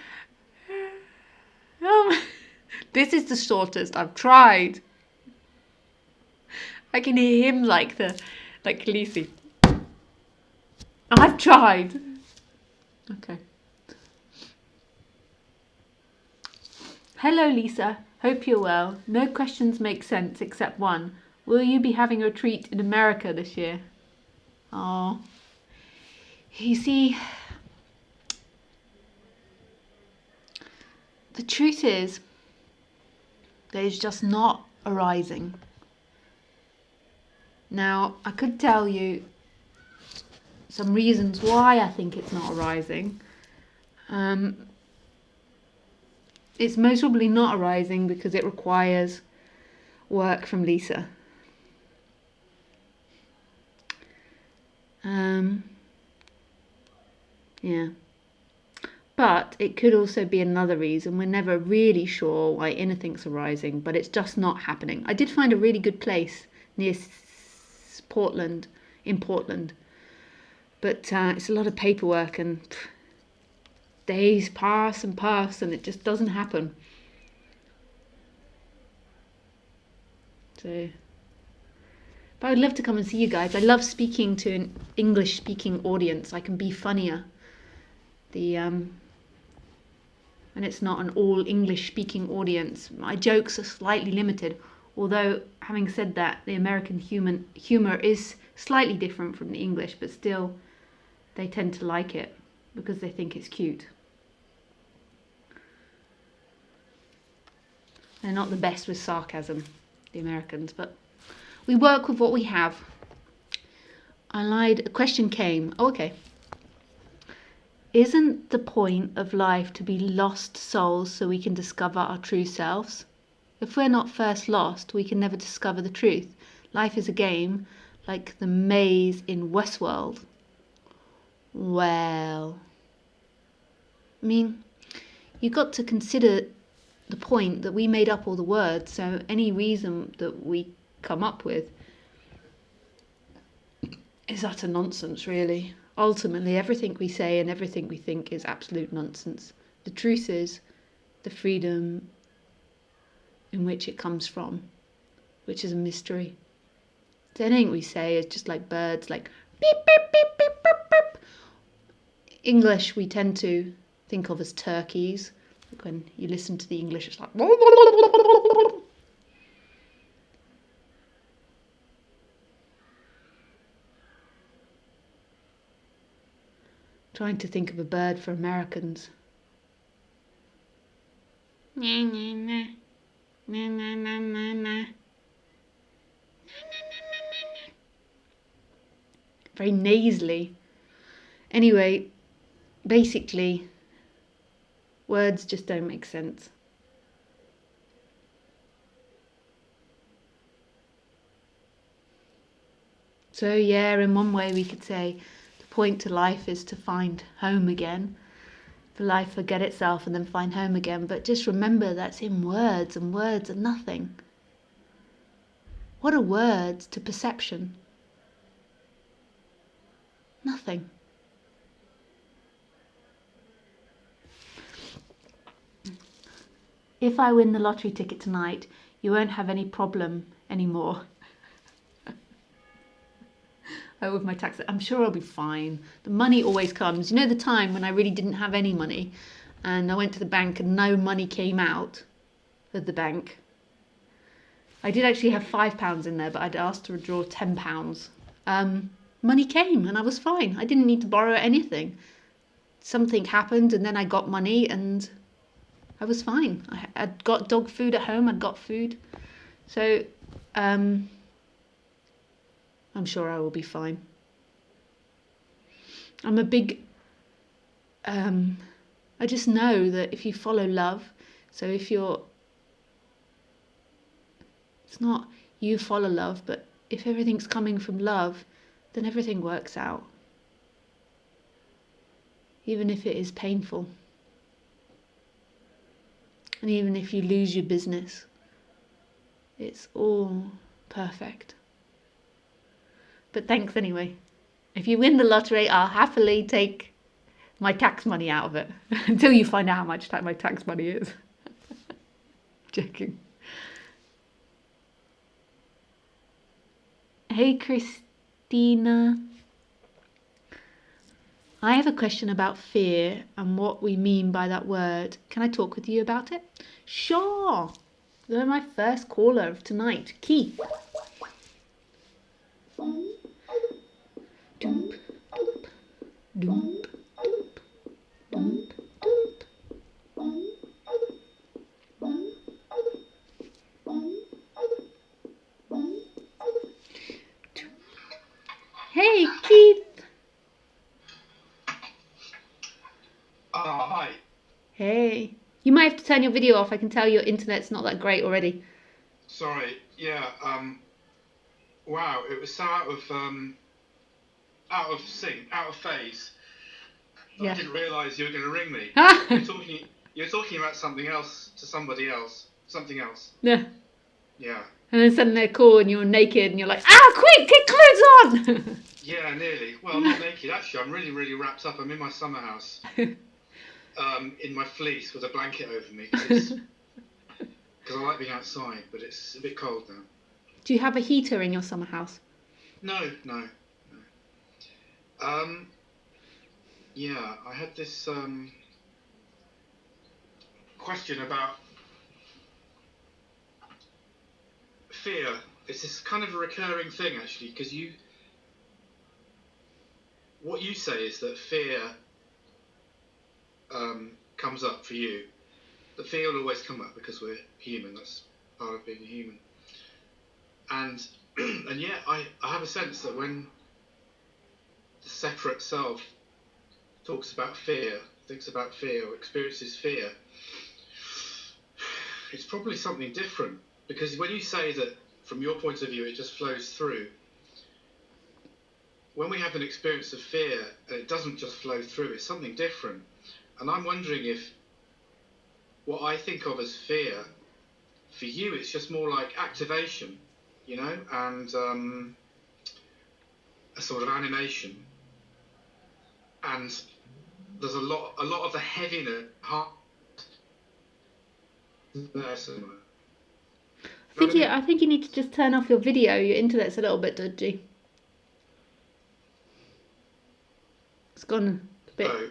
[SPEAKER 1] This is the shortest. I've tried. I can hear him like Khaleesi. I've tried. Okay. Hello, Lisa. Hope you're well. No questions make sense except one. Will you be having a retreat in America this year? Oh. You see, the truth is, there's just not arising. Now, I could tell you some reasons why I think it's not arising. It's most probably not arising because it requires work from Lisa. Yeah. But it could also be another reason. We're never really sure why anything's arising, but it's just not happening. I did find a really good place near Portland, but it's a lot of paperwork and days pass and it just doesn't happen. So, but I'd love to come and see you guys. I love speaking to an English-speaking audience. I can be funnier. And it's not an all English-speaking audience. My jokes are slightly limited, although having said that, the American humour is slightly different from the English, but still they tend to like it because they think it's cute. They're not the best with sarcasm, the Americans, but we work with what we have. I lied. A question came. Oh, okay. Isn't the point of life to be lost souls so we can discover our true selves? If we're not first lost, we can never discover the truth. Life is a game, like the maze in Westworld. Well, I mean, you've got to consider the point that we made up all the words, so any reason that we come up with is utter nonsense, really. Ultimately, everything we say and everything we think is absolute nonsense. The truth is the freedom in which it comes from, which is a mystery. So anything we say is just like birds, like beep, beep, beep, beep, beep, beep. English we tend to think of as turkeys. Like when you listen to the English, it's like... Trying to think of a bird for Americans. Na, na, na. Na, na, na, na, na. Very nasally. Anyway, basically, words just don't make sense. So yeah, in one way we could say the point to life is to find home again. For life forget itself and then find home again. But just remember that's in words, and words are nothing. What are words to perception? Nothing. If I win the lottery ticket tonight, you won't have any problem anymore. Oh, with my tax, I'm sure I'll be fine. The money always comes. You know the time when I really didn't have any money and I went to the bank and no money came out of the bank? I did actually have £5 in there, but I'd asked to withdraw £10. Money came and I was fine. I didn't need to borrow anything. Something happened and then I got money and I was fine. I'd got dog food at home. I'd got food. So I'm sure I will be fine. I'm a big... I just know that if you follow love, so if you're... It's not you follow love, but if everything's coming from love, then everything works out. Even if it is painful. And even if you lose your business, it's all perfect. But thanks anyway. If you win the lottery, I'll happily take my tax money out of it until you find out how much my tax money is. Joking. Hey Christina. I have a question about fear and what we mean by that word. Can I talk with you about it? Sure. You're my first caller of tonight. Key. Doop, doop, doop, doop, doop. Hey, Keith.
[SPEAKER 2] Hi.
[SPEAKER 1] Hey. You might have to turn your video off. I can tell your internet's not that great already.
[SPEAKER 2] Sorry. Yeah. Wow. It was so out of sync, out of phase.
[SPEAKER 1] Yeah.
[SPEAKER 2] I didn't realise you were going to ring me. You're talking about something else to somebody else. Something else.
[SPEAKER 1] Yeah.
[SPEAKER 2] Yeah.
[SPEAKER 1] And then suddenly they call and you're naked and you're like, ah, quick, get clothes on!
[SPEAKER 2] Yeah, nearly. Well, not naked. Actually, I'm really, really wrapped up. I'm in my summer house. In my fleece with a blanket over me. Because I like being outside, but it's a bit cold now.
[SPEAKER 1] Do you have a heater in your summer house?
[SPEAKER 2] No. Yeah, I had this question about fear. It's this kind of a recurring thing, actually, because what you say is that fear comes up for you. The fear will always come up because we're human. That's part of being a human. And and yet I have a sense that when the separate self talks about fear, thinks about fear, or experiences fear, it's probably something different. Because when you say that from your point of view it just flows through, when we have an experience of fear, it doesn't just flow through, it's something different. And I'm wondering if what I think of as fear, for you it's just more like activation, and a sort of animation. And there's a lot of the heaviness heart there somewhere.
[SPEAKER 1] I think you need to just turn off your video. Your internet's a little bit dodgy. It's gone a bit.
[SPEAKER 2] Oh,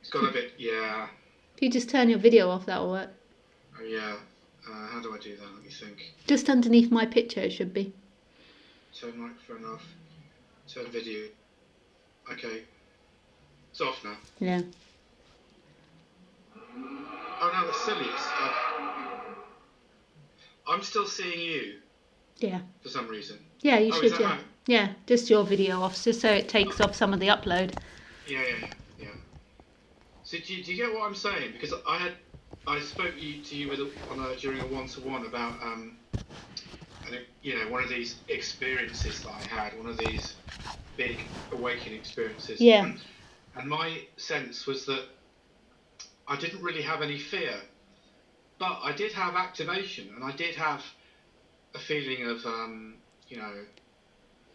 [SPEAKER 2] it's gone a bit, yeah.
[SPEAKER 1] If you just turn your video off, that'll work.
[SPEAKER 2] Oh, yeah. How do I do that? Let me think.
[SPEAKER 1] Just underneath my picture, it should be.
[SPEAKER 2] Turn microphone off. Turn video. Okay. It's off now.
[SPEAKER 1] Yeah.
[SPEAKER 2] Oh no, that's silly. I'm still seeing you.
[SPEAKER 1] Yeah.
[SPEAKER 2] For some reason.
[SPEAKER 1] Yeah, you
[SPEAKER 2] Oh, is
[SPEAKER 1] should,
[SPEAKER 2] that
[SPEAKER 1] yeah.
[SPEAKER 2] how?
[SPEAKER 1] Yeah, just your video off, just so it takes off some of the upload.
[SPEAKER 2] Yeah. So do you get what I'm saying? Because I spoke to you during a one-to-one about one of these experiences that I had, one of these big awakening experiences.
[SPEAKER 1] Yeah.
[SPEAKER 2] And my sense was that I didn't really have any fear, but I did have activation, and I did have a feeling of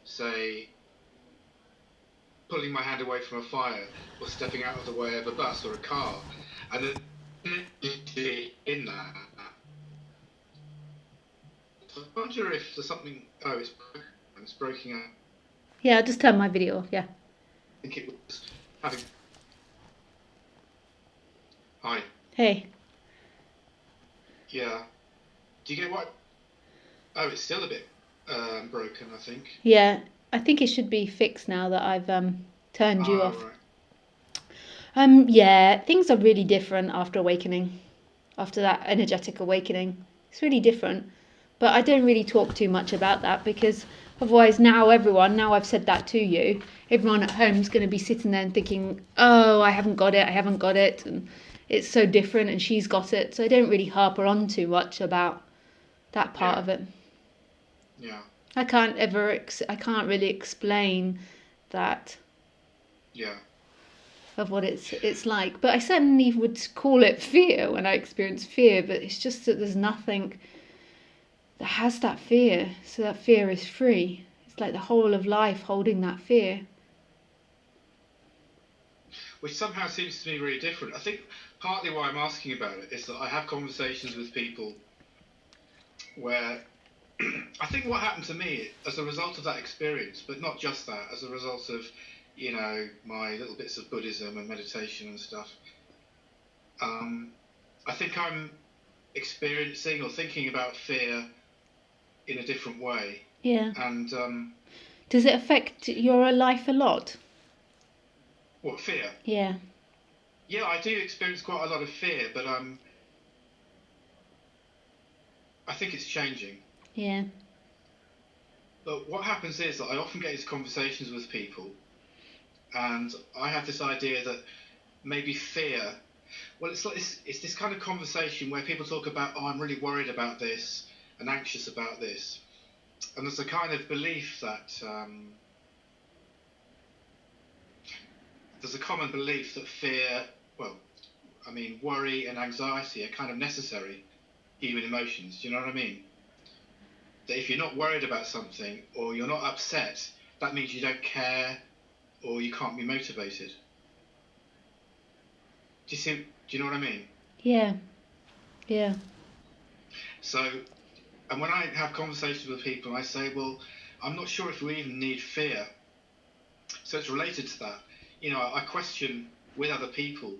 [SPEAKER 2] say, pulling my hand away from a fire or stepping out of the way of a bus or a car. And then in that, I wonder if there's something. Oh, it's broken. It's breaking up.
[SPEAKER 1] Yeah, I'll just turn my video off, yeah.
[SPEAKER 2] I think it was having. Hi.
[SPEAKER 1] Hey.
[SPEAKER 2] Yeah. Do you get what? Oh, it's still a bit broken, I think.
[SPEAKER 1] Yeah, I think it should be fixed now that I've turned you off.
[SPEAKER 2] Right.
[SPEAKER 1] Yeah, things are really different after awakening, after that energetic awakening. It's really different. But I don't really talk too much about that because otherwise now I've said that to you, everyone at home is going to be sitting there and thinking, oh, I haven't got it, and it's so different and she's got it. So I don't really harper on too much about that part of it.
[SPEAKER 2] Yeah.
[SPEAKER 1] I can't really explain that.
[SPEAKER 2] Yeah.
[SPEAKER 1] Of what it's like, but I certainly would call it fear when I experience fear, but it's just that there's nothing that has that fear, so that fear is free. It's like the whole of life holding that fear.
[SPEAKER 2] Which somehow seems to me really different. I think partly why I'm asking about it is that I have conversations with people where I think what happened to me as a result of that experience, but not just that, as a result of, my little bits of Buddhism and meditation and stuff, I think I'm experiencing or thinking about fear in a different way.
[SPEAKER 1] Yeah.
[SPEAKER 2] And
[SPEAKER 1] does it affect your life a lot?
[SPEAKER 2] What, fear?
[SPEAKER 1] Yeah.
[SPEAKER 2] Yeah, I do experience quite a lot of fear, but I think it's changing.
[SPEAKER 1] Yeah.
[SPEAKER 2] But what happens is that I often get these conversations with people, and I have this idea that maybe fear. Well, it's this kind of conversation where people talk about, oh, I'm really worried about this and anxious about this, and there's a kind of belief that there's a common belief that fear, worry and anxiety are kind of necessary human emotions. Do you know what I mean? That if you're not worried about something or you're not upset, that means you don't care or you can't be motivated. Do you know what I mean?
[SPEAKER 1] Yeah. Yeah.
[SPEAKER 2] So, and when I have conversations with people, I say, well, I'm not sure if we even need fear. So it's related to that. I question with other people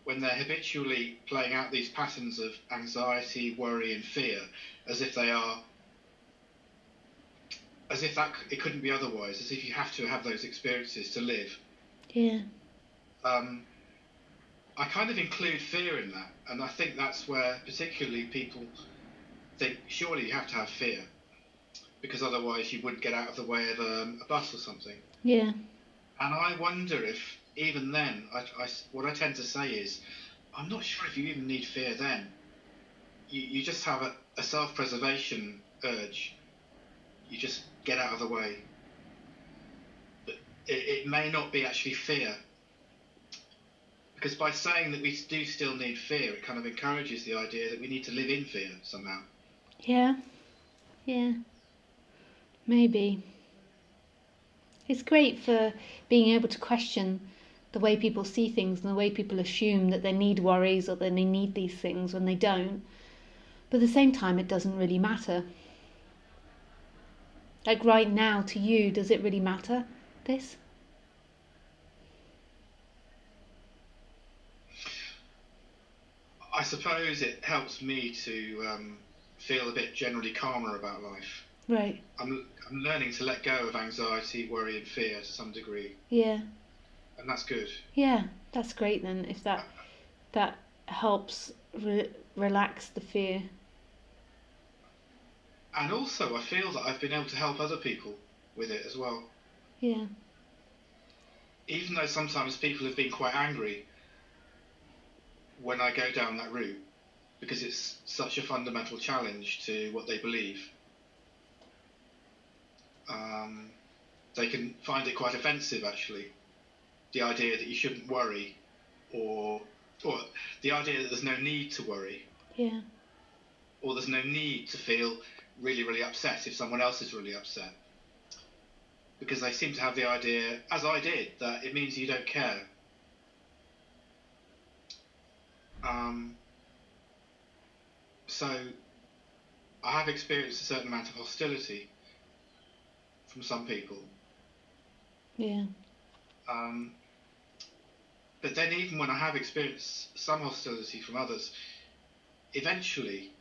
[SPEAKER 2] when they're habitually playing out these patterns of anxiety, worry, and fear as if that it couldn't be otherwise, as if you have to have those experiences to live.
[SPEAKER 1] Yeah.
[SPEAKER 2] I kind of include fear in that, and I think that's where particularly people think surely you have to have fear because otherwise you wouldn't get out of the way of a bus or something.
[SPEAKER 1] Yeah.
[SPEAKER 2] And I wonder if even then, what I tend to say is, I'm not sure if you even need fear then. You just have a self-preservation urge. You just get out of the way. But it may not be actually fear. Because by saying that we do still need fear, it kind of encourages the idea that we need to live in fear somehow.
[SPEAKER 1] Yeah. Yeah. Maybe. It's great for being able to question the way people see things and the way people assume that they need worries or that they need these things when they don't. But at the same time, it doesn't really matter. Like right now, to you, does it really matter, this?
[SPEAKER 2] I suppose it helps me to feel a bit generally calmer about life.
[SPEAKER 1] Right.
[SPEAKER 2] I'm learning to let go of anxiety, worry, and fear to some degree.
[SPEAKER 1] Yeah.
[SPEAKER 2] and that's good.
[SPEAKER 1] Yeah, that's great then. If that helps relax the fear.
[SPEAKER 2] And also, I feel that I've been able to help other people with it as well.
[SPEAKER 1] Yeah.
[SPEAKER 2] Even though sometimes people have been quite angry when I go down that route, because it's such a fundamental challenge to what they believe. They can find it quite offensive, actually. The idea that you shouldn't worry, or the idea that there's no need to worry.
[SPEAKER 1] Yeah.
[SPEAKER 2] Or there's no need to feel really, really upset if someone else is really upset. Because they seem to have the idea, as I did, that it means you don't care. So I have experienced a certain amount of hostility from some people.
[SPEAKER 1] Yeah.
[SPEAKER 2] But then even when I have experienced some hostility from others, eventually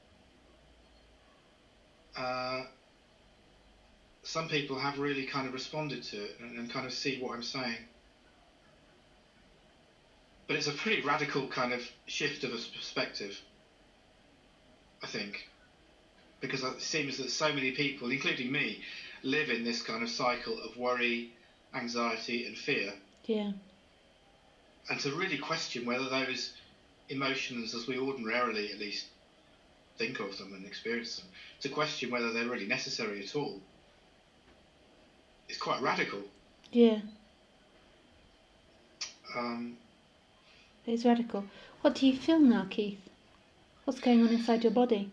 [SPEAKER 2] some people have really kind of responded to it and kind of see what I'm saying. But it's a pretty radical kind of shift of a perspective, I think, because it seems that so many people, including me, live in this kind of cycle of worry, anxiety and fear.
[SPEAKER 1] Yeah.
[SPEAKER 2] And to really question whether those emotions, as we ordinarily at least think of them and experience them, to question whether they're really necessary at all, is quite radical.
[SPEAKER 1] Yeah. It's radical. What do you feel now, Keith? What's going on inside your body?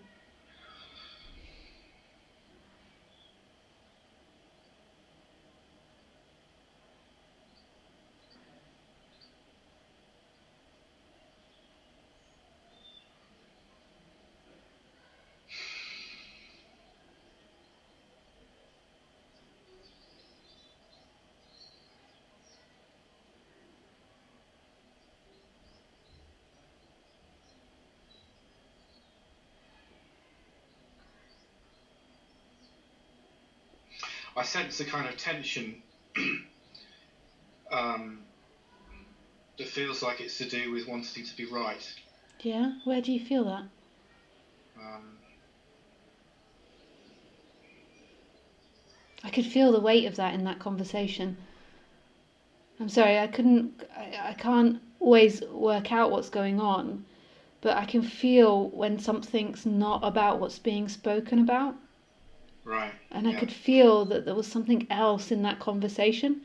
[SPEAKER 2] I sense a kind of tension that feels like it's to do with wanting to be right.
[SPEAKER 1] Yeah? Where do you feel that? I could feel the weight of that in that conversation. I'm sorry, I can't always work out what's going on, but I can feel when something's not about what's being spoken about.
[SPEAKER 2] Right.
[SPEAKER 1] And I could feel that there was something else in that conversation.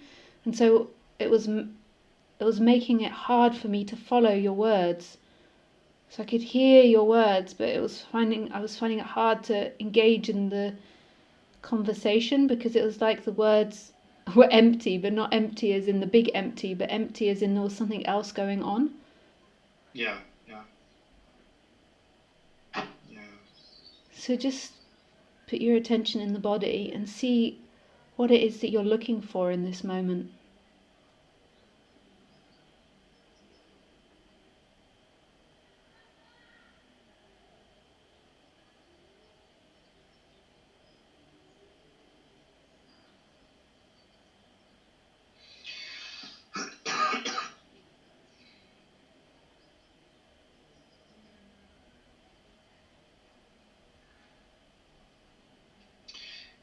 [SPEAKER 1] And so it was making it hard for me to follow your words. So I could hear your words, but I was finding it hard to engage in the conversation because it was like the words were empty, but not empty as in the big empty, but empty as in there was something else going on.
[SPEAKER 2] Yeah.
[SPEAKER 1] So just put your attention in the body and see what it is that you're looking for in this moment.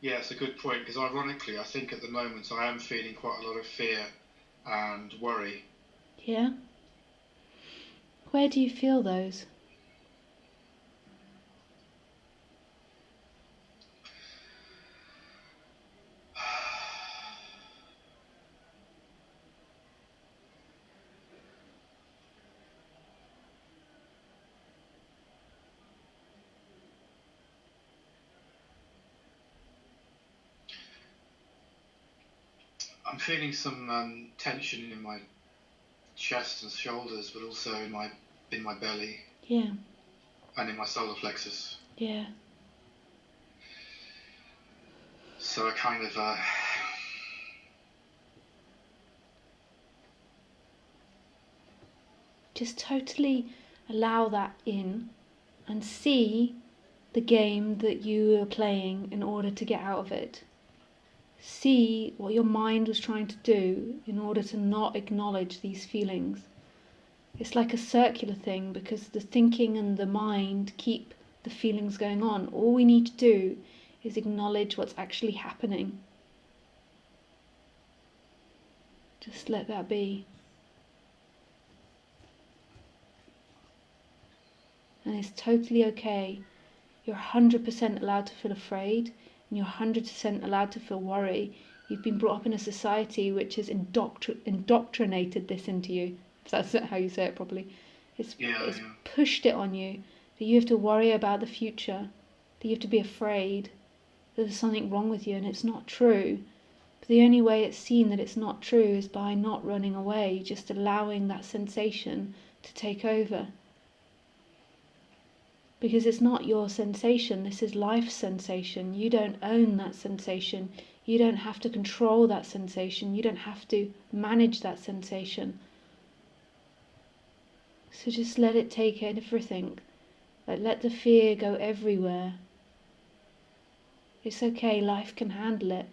[SPEAKER 2] Yeah, it's a good point, because ironically, I think at the moment I am feeling quite a lot of fear and worry.
[SPEAKER 1] Yeah? Where do you feel those?
[SPEAKER 2] I'm feeling some tension in my chest and shoulders, but also in my belly.
[SPEAKER 1] Yeah.
[SPEAKER 2] And in my solar plexus.
[SPEAKER 1] Yeah.
[SPEAKER 2] So I kind of
[SPEAKER 1] just totally allow that in and see the game that you are playing in order to get out of it. see what your mind was trying to do in order to not acknowledge these feelings. It's like a circular thing, because the thinking and the mind keep the feelings going on. All we need to do is acknowledge what's actually happening. Just let that be. And it's totally okay. You're 100% allowed to feel afraid, and you're 100% allowed to feel worry. You've been brought up in a society which has indoctrinated this into you, if that's how you say it properly. It's pushed it on you, that you have to worry about the future, that you have to be afraid, that there's something wrong with you, and it's not true. But the only way it's seen that it's not true is by not running away, just allowing that sensation to take over. Because it's not your sensation, this is life's sensation. You don't own that sensation. You don't have to control that sensation. You don't have to manage that sensation. So just let it take everything. Like, let the fear go everywhere. It's okay, life can handle it.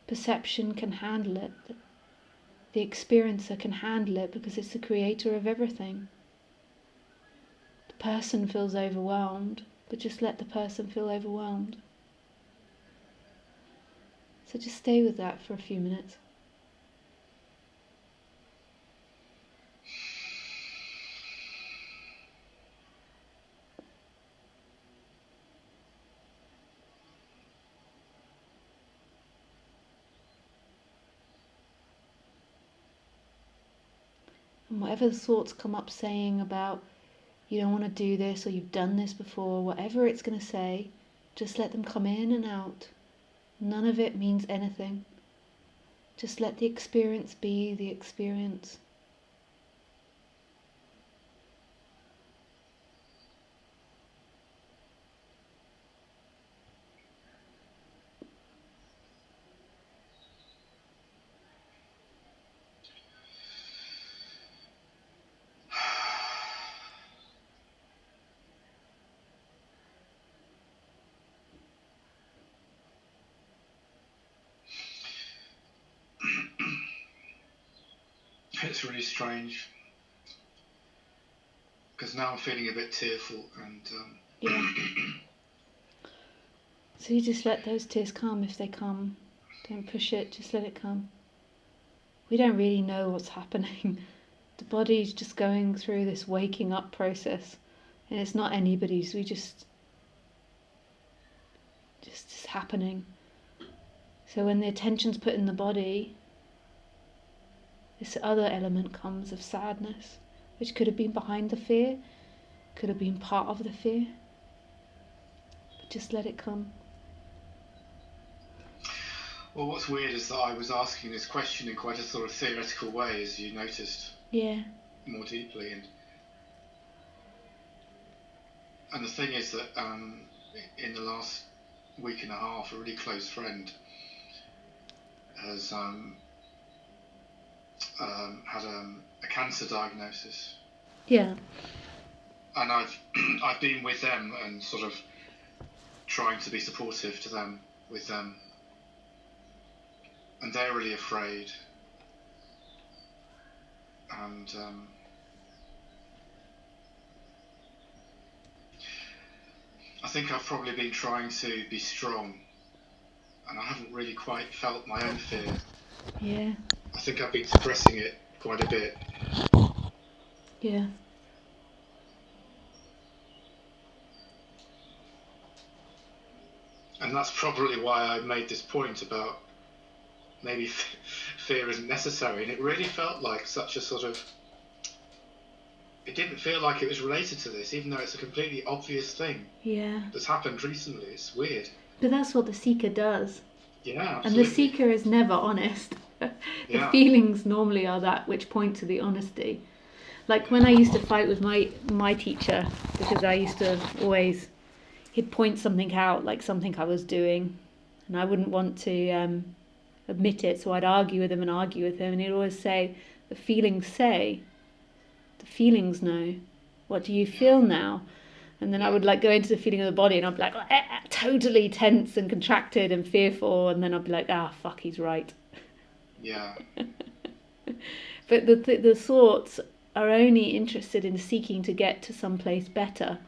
[SPEAKER 1] Perception can handle it. The experiencer can handle it, because it's the creator of everything. The person feels overwhelmed, but just let the person feel overwhelmed. So just stay with that for a few minutes. And whatever the thoughts come up saying about you don't want to do this, or you've done this before, whatever it's going to say, just let them come in and out. None of it means anything. Just let the experience be the experience.
[SPEAKER 2] It's really strange, because now I'm feeling a bit tearful, and
[SPEAKER 1] Yeah. So you just let those tears come if they come. Don't push it, just let it come. We don't really know what's happening. The body's just going through this waking up process, and it's not anybody's. Just is happening. So when the attention's put in the body, this other element comes of sadness, which could have been behind the fear, could have been part of the fear. But just let it come.
[SPEAKER 2] well, what's weird is that I was asking this question in quite a sort of theoretical way, as you noticed.
[SPEAKER 1] Yeah.
[SPEAKER 2] More deeply, and the thing is that in the last week and a half, a really close friend has had a cancer diagnosis.
[SPEAKER 1] Yeah.
[SPEAKER 2] And I've been with them and sort of trying to be supportive to them with them, and they're really afraid. And I think I've probably been trying to be strong, and I haven't really quite felt my own fear.
[SPEAKER 1] Yeah.
[SPEAKER 2] I think I've been suppressing it quite a bit.
[SPEAKER 1] Yeah.
[SPEAKER 2] And that's probably why I made this point about maybe fear isn't necessary. And it really felt like such a sort of... It didn't feel like it was related to this, even though it's a completely obvious thing.
[SPEAKER 1] Yeah.
[SPEAKER 2] That's happened recently. It's weird.
[SPEAKER 1] But that's what the seeker does.
[SPEAKER 2] Yeah, absolutely.
[SPEAKER 1] And the seeker is never honest. The feelings normally are that which point to the honesty. Like when I used to fight with my teacher, because I used to always... He'd point something out, like something I was doing, and I wouldn't want to admit it, so I'd argue with him, and he'd always say, the feelings say, the feelings know. What do you feel now? And then I would like go into the feeling of the body, and I'd be like totally tense and contracted and fearful, and then I'd be like, fuck, he's right.
[SPEAKER 2] Yeah.
[SPEAKER 1] But the thoughts are only interested in seeking to get to some place better,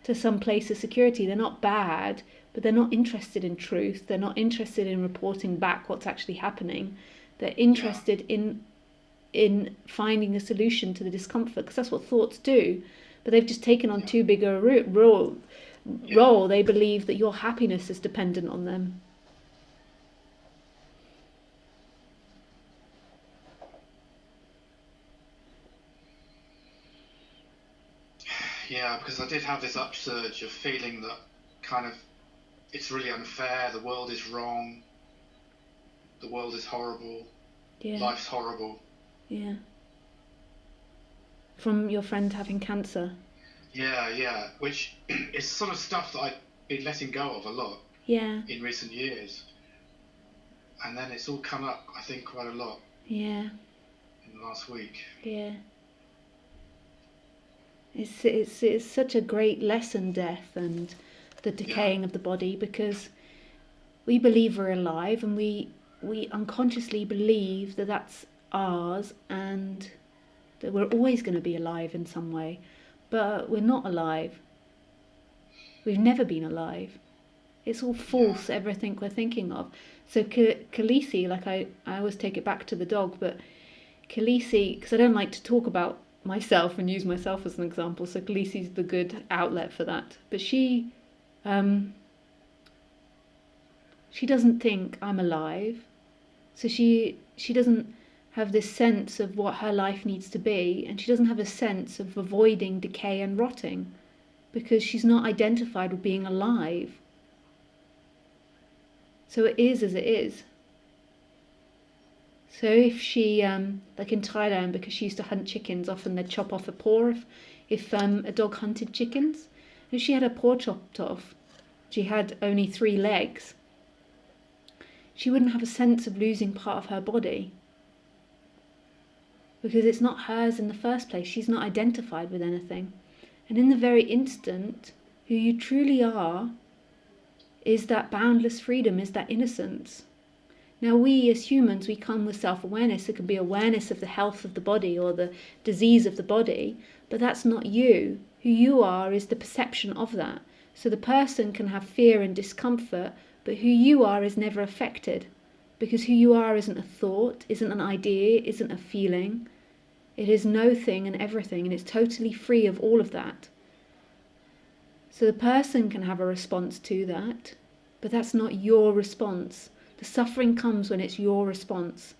[SPEAKER 1] to some place of security. They're not bad, but they're not interested in truth. They're not interested in reporting back what's actually happening. They're interested in finding a solution to the discomfort, because that's what thoughts do. But they've just taken on too big a role. They believe that your happiness is dependent on them.
[SPEAKER 2] Yeah, because I did have this upsurge of feeling that kind of it's really unfair, the world is wrong, the world is horrible, life's horrible.
[SPEAKER 1] Yeah. From your friend having cancer?
[SPEAKER 2] Yeah, which is sort of stuff that I've been letting go of a lot in recent years. And then it's all come up, I think, quite a lot in the last week.
[SPEAKER 1] Yeah. It's such a great lesson, death and the decaying of the body, because we believe we're alive, and we unconsciously believe that that's ours and that we're always going to be alive in some way. But we're not alive. We've never been alive. It's all false, everything we're thinking of. So Khaleesi, like I always take it back to the dog, but Khaleesi, because I don't like to talk about myself and use myself as an example, so Khaleesi's the good outlet for that. But she doesn't think I'm alive, so she doesn't have this sense of what her life needs to be, and she doesn't have a sense of avoiding decay and rotting, because she's not identified with being alive. So it is as it is. So if she, like in Thailand, because she used to hunt chickens, often they'd chop off a paw if a dog hunted chickens. If she had her paw chopped off, she had only 3 legs, she wouldn't have a sense of losing part of her body, because it's not hers in the first place. She's not identified with anything. And in the very instant, who you truly are is that boundless freedom, is that innocence. Now we as humans, we come with self-awareness. It could be awareness of the health of the body or the disease of the body, but that's not you. Who you are is the perception of that. So the person can have fear and discomfort, but who you are is never affected, because who you are isn't a thought, isn't an idea, isn't a feeling. It is no thing and everything, and it's totally free of all of that. So the person can have a response to that, but that's not your response. The suffering comes when it's your response.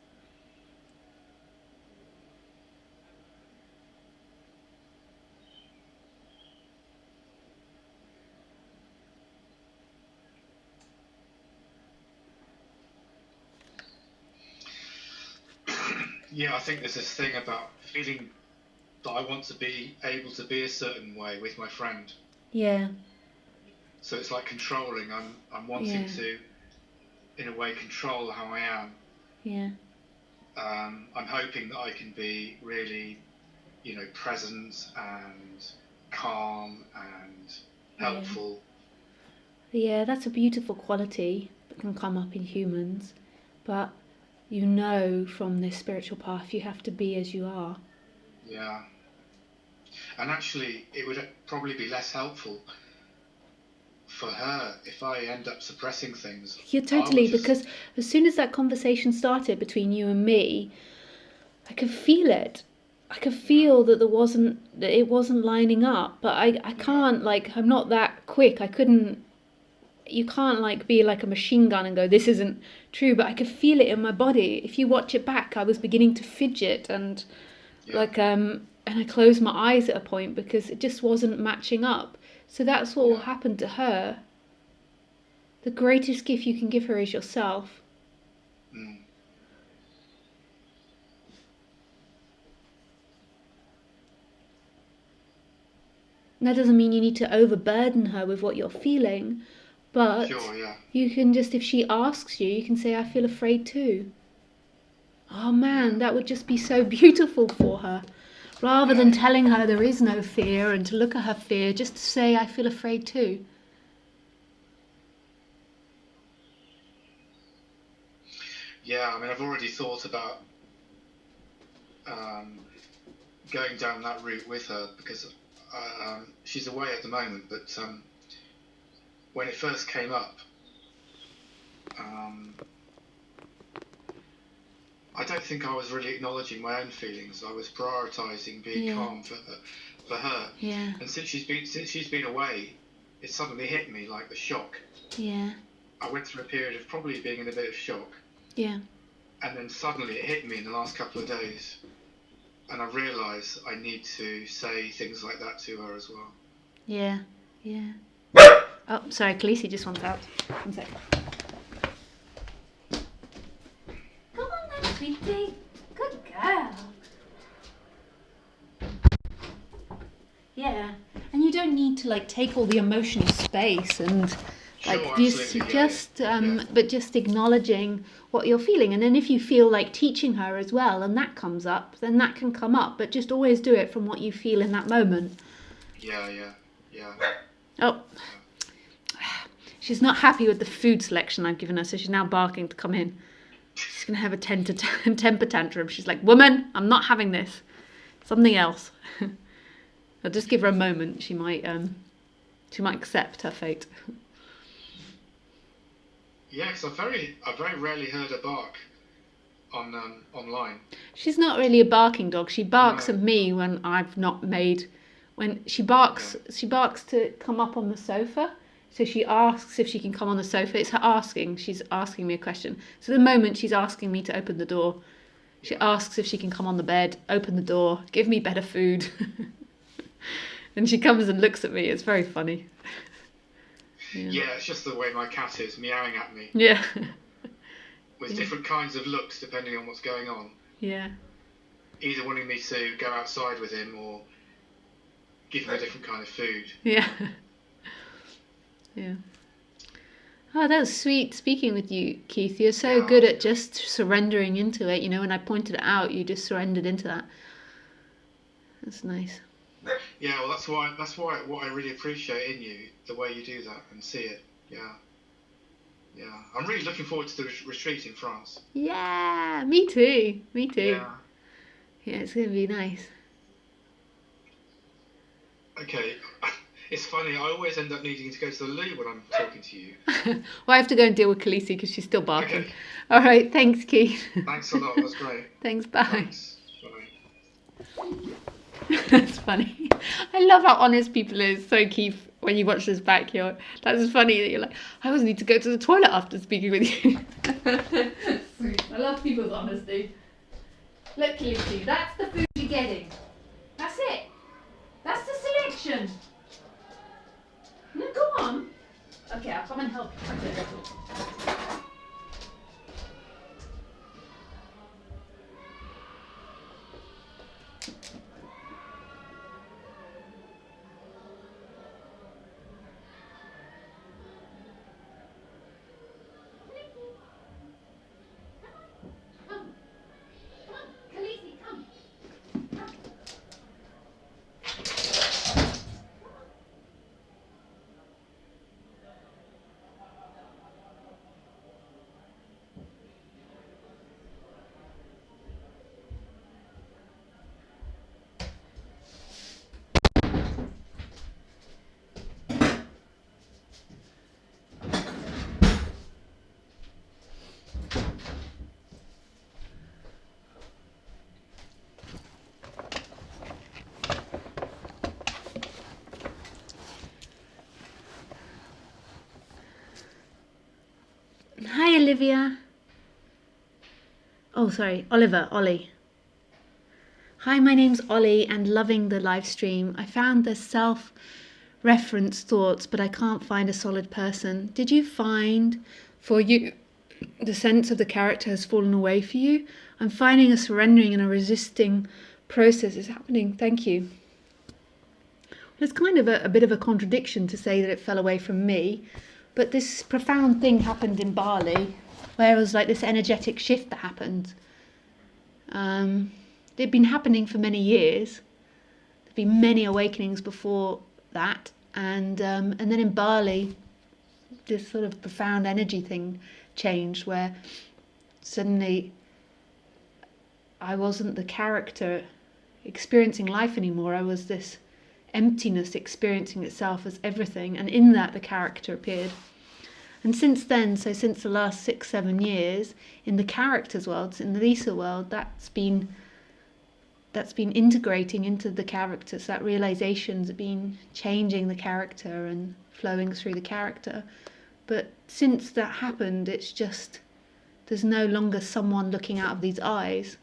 [SPEAKER 2] Yeah, I think there's this thing about feeling that I want to be able to be a certain way with my friend.
[SPEAKER 1] Yeah.
[SPEAKER 2] So it's like controlling. I'm wanting to, in a way, control how I am.
[SPEAKER 1] Yeah.
[SPEAKER 2] I'm hoping that I can be really, present and calm and helpful.
[SPEAKER 1] Yeah, that's a beautiful quality that can come up in humans, but from this spiritual path you have to be as you are.
[SPEAKER 2] Yeah. And actually, it would probably be less helpful for her if I end up suppressing things.
[SPEAKER 1] Yeah, totally, because as soon as that conversation started between you and me, I could feel it. I could feel that it wasn't lining up, but I can't, I'm not that quick. You can't be like a machine gun and go, this isn't true, but I could feel it in my body. If you watch it back, I was beginning to fidget and and I closed my eyes at a point because it just wasn't matching up. So that's what will happen to her. The greatest gift you can give her is yourself.
[SPEAKER 2] Mm.
[SPEAKER 1] And that doesn't mean you need to overburden her with what you're feeling, but you can just, if she asks you, you can say, I feel afraid too. Oh man, that would just be so beautiful for her. rather than telling her there is no fear and to look at her fear, just to say, I feel afraid too.
[SPEAKER 2] Yeah, I mean, I've already thought about going down that route with her, because she's away at the moment, but when it first came up, I don't think I was really acknowledging my own feelings. I was prioritising being calm for her.
[SPEAKER 1] Yeah.
[SPEAKER 2] And since she's been away, it suddenly hit me like the shock.
[SPEAKER 1] Yeah.
[SPEAKER 2] I went through a period of probably being in a bit of shock.
[SPEAKER 1] Yeah.
[SPEAKER 2] And then suddenly it hit me in the last couple of days. And I realised I need to say things like that to her as well.
[SPEAKER 1] Yeah. Yeah. Oh, sorry, Khaleesi just wants out. One sec. Come on then, sweetie. Good girl. Yeah. And you don't need to like take all the emotional space and like but just acknowledging what you're feeling. And then if you feel like teaching her as well and that comes up, then that can come up, but just always do it from what you feel in that moment.
[SPEAKER 2] Yeah.
[SPEAKER 1] Oh, she's not happy with the food selection I've given her, so she's now barking to come in. She's gonna have a temper tantrum. She's like, woman, I'm not having this, something else. I'll just give her a moment. She might accept her fate.
[SPEAKER 2] Yeah, because I very rarely heard her bark online.
[SPEAKER 1] She's not really a barking dog. She barks at me when I've not made. When she barks, she barks to come up on the sofa. So she asks if she can come on the sofa. It's her asking. She's asking me a question. So the moment she's asking me to open the door, she asks if she can come on the bed, open the door, give me better food. And she comes and looks at me. It's very funny.
[SPEAKER 2] Yeah, it's just the way my cat is, meowing at me.
[SPEAKER 1] Yeah.
[SPEAKER 2] With different kinds of looks depending on what's going on.
[SPEAKER 1] Yeah.
[SPEAKER 2] Either wanting me to go outside with him or give him a different kind of food.
[SPEAKER 1] Yeah. Yeah. Oh, that was sweet speaking with you, Keith. You're so good at just surrendering into it. You know, when I pointed it out, you just surrendered into that. That's nice.
[SPEAKER 2] Yeah, well, that's why what I really appreciate in you, the way you do that and see it. Yeah. I'm really looking forward to the retreat in France.
[SPEAKER 1] Yeah, me too.
[SPEAKER 2] Yeah,
[SPEAKER 1] it's going to be nice.
[SPEAKER 2] Okay, it's funny, I always end up needing to go to the loo when I'm talking to you.
[SPEAKER 1] Well, I have to go and deal with Khaleesi because she's still barking.
[SPEAKER 2] Okay.
[SPEAKER 1] All right, thanks, Keith.
[SPEAKER 2] Thanks a lot, that's great.
[SPEAKER 1] Thanks, bye.
[SPEAKER 2] Thanks. Bye.
[SPEAKER 1] That's funny. I love how honest people is. So Keith, when you watch this back, that's funny that you're like, I always need to go to the toilet after speaking with you. Sweet. I love people's honesty. Look, Khaleesi, that's the food you're getting. That's it. That's the selection. No, go on. Okay, I'll come and help you. Okay. Hi, Olivia. Oh, sorry, Ollie. Hi, my name's Ollie and loving the live stream. I found the self-reference thoughts, but I can't find a solid person. Did you find for you the sense of the character has fallen away for you? I'm finding a surrendering and a resisting process is happening. Thank you. Well, it's kind of a bit of a contradiction to say that it fell away from me. But this profound thing happened in Bali, where it was like this energetic shift that happened. It'd been happening for many years, There've been many awakenings before that, and then in Bali, this sort of profound energy thing changed, where suddenly I wasn't the character experiencing life anymore. I was this emptiness experiencing itself as everything, and in that the character appeared. And since then, so since the last 6-7 years, in the characters world, in the Lisa world, that's been integrating into the characters. That realization's been changing the character and flowing through the character. But since that happened, it's just, there's no longer someone looking out of these eyes.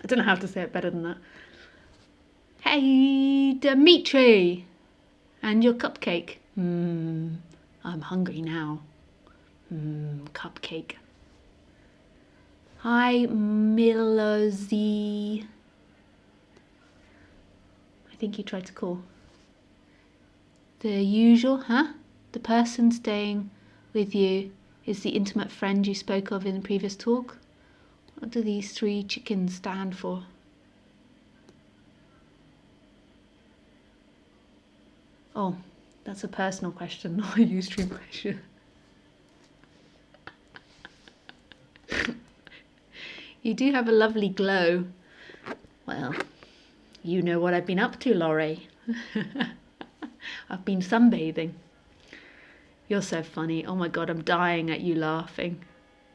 [SPEAKER 1] I don't know how to say it better than that. Hey, Dimitri! And your cupcake. I'm hungry now. Cupcake. Hi, Milozy. I think you tried to call. The usual, huh? The person staying with you is the intimate friend you spoke of in the previous talk? What do these 3 chickens stand for? Oh, that's a personal question, not a Ustream question. You do have a lovely glow. Well, you know what I've been up to, Laurie. I've been sunbathing. You're so funny. Oh my god, I'm dying at you laughing.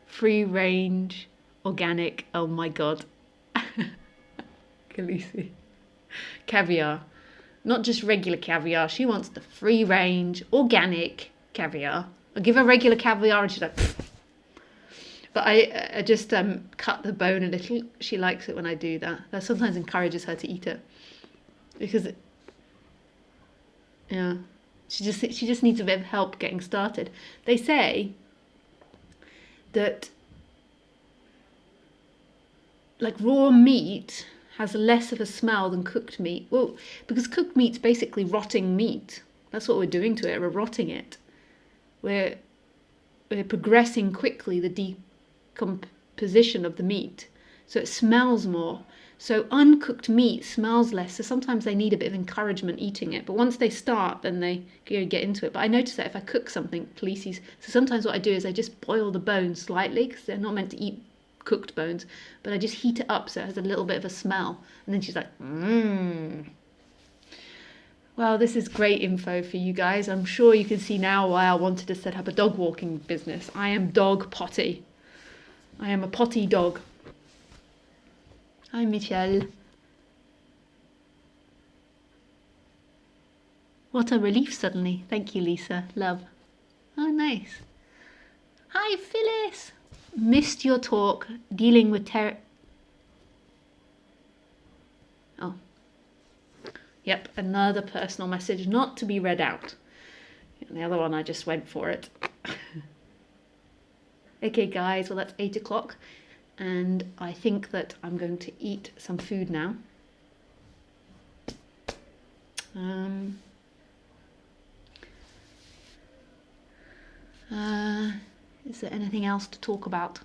[SPEAKER 1] Free range, organic. Oh my god. Khaleesi. Caviar. Not just regular caviar. She wants the free range, organic caviar. I give her regular caviar and she's like... Pfft. But I just cut the bone a little. She likes it when I do that. That sometimes encourages her to eat it. Because, yeah, she just needs a bit of help getting started. They say that, like, raw meat has less of a smell than cooked meat. Well, because cooked meat's basically rotting meat. That's what we're doing to it. We're rotting it. We're progressing quickly the decomposition of the meat, so it smells more. So uncooked meat smells less, so sometimes they need a bit of encouragement eating it, but once they start, then they get into it. But I notice that if I cook something, Khaleesi's, so sometimes what I do is I just boil the bones slightly, because they're not meant to eat cooked bones, but I just heat it up so it has a little bit of a smell, and then she's like, Well, this is great info for you guys. I'm sure you can see now why I wanted to set up a dog walking business. I am dog potty. I am a potty dog. Hi, Michelle. What a relief suddenly. Thank you, Lisa. Love. Oh, nice. Hi, Phyllis. Missed your talk dealing with Oh. Yep, another personal message not to be read out. And the other one, I just went for it. Okay, guys, well, that's 8 o'clock. And I think that I'm going to eat some food now. Is there anything else to talk about?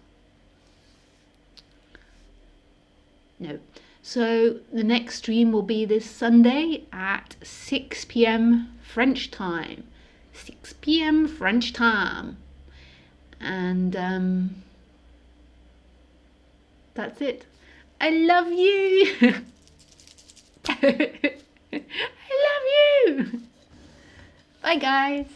[SPEAKER 1] No. So the next stream will be this Sunday at 6 p.m. French time. 6 p.m. French time. And that's it. I love you. I love you. Bye, guys.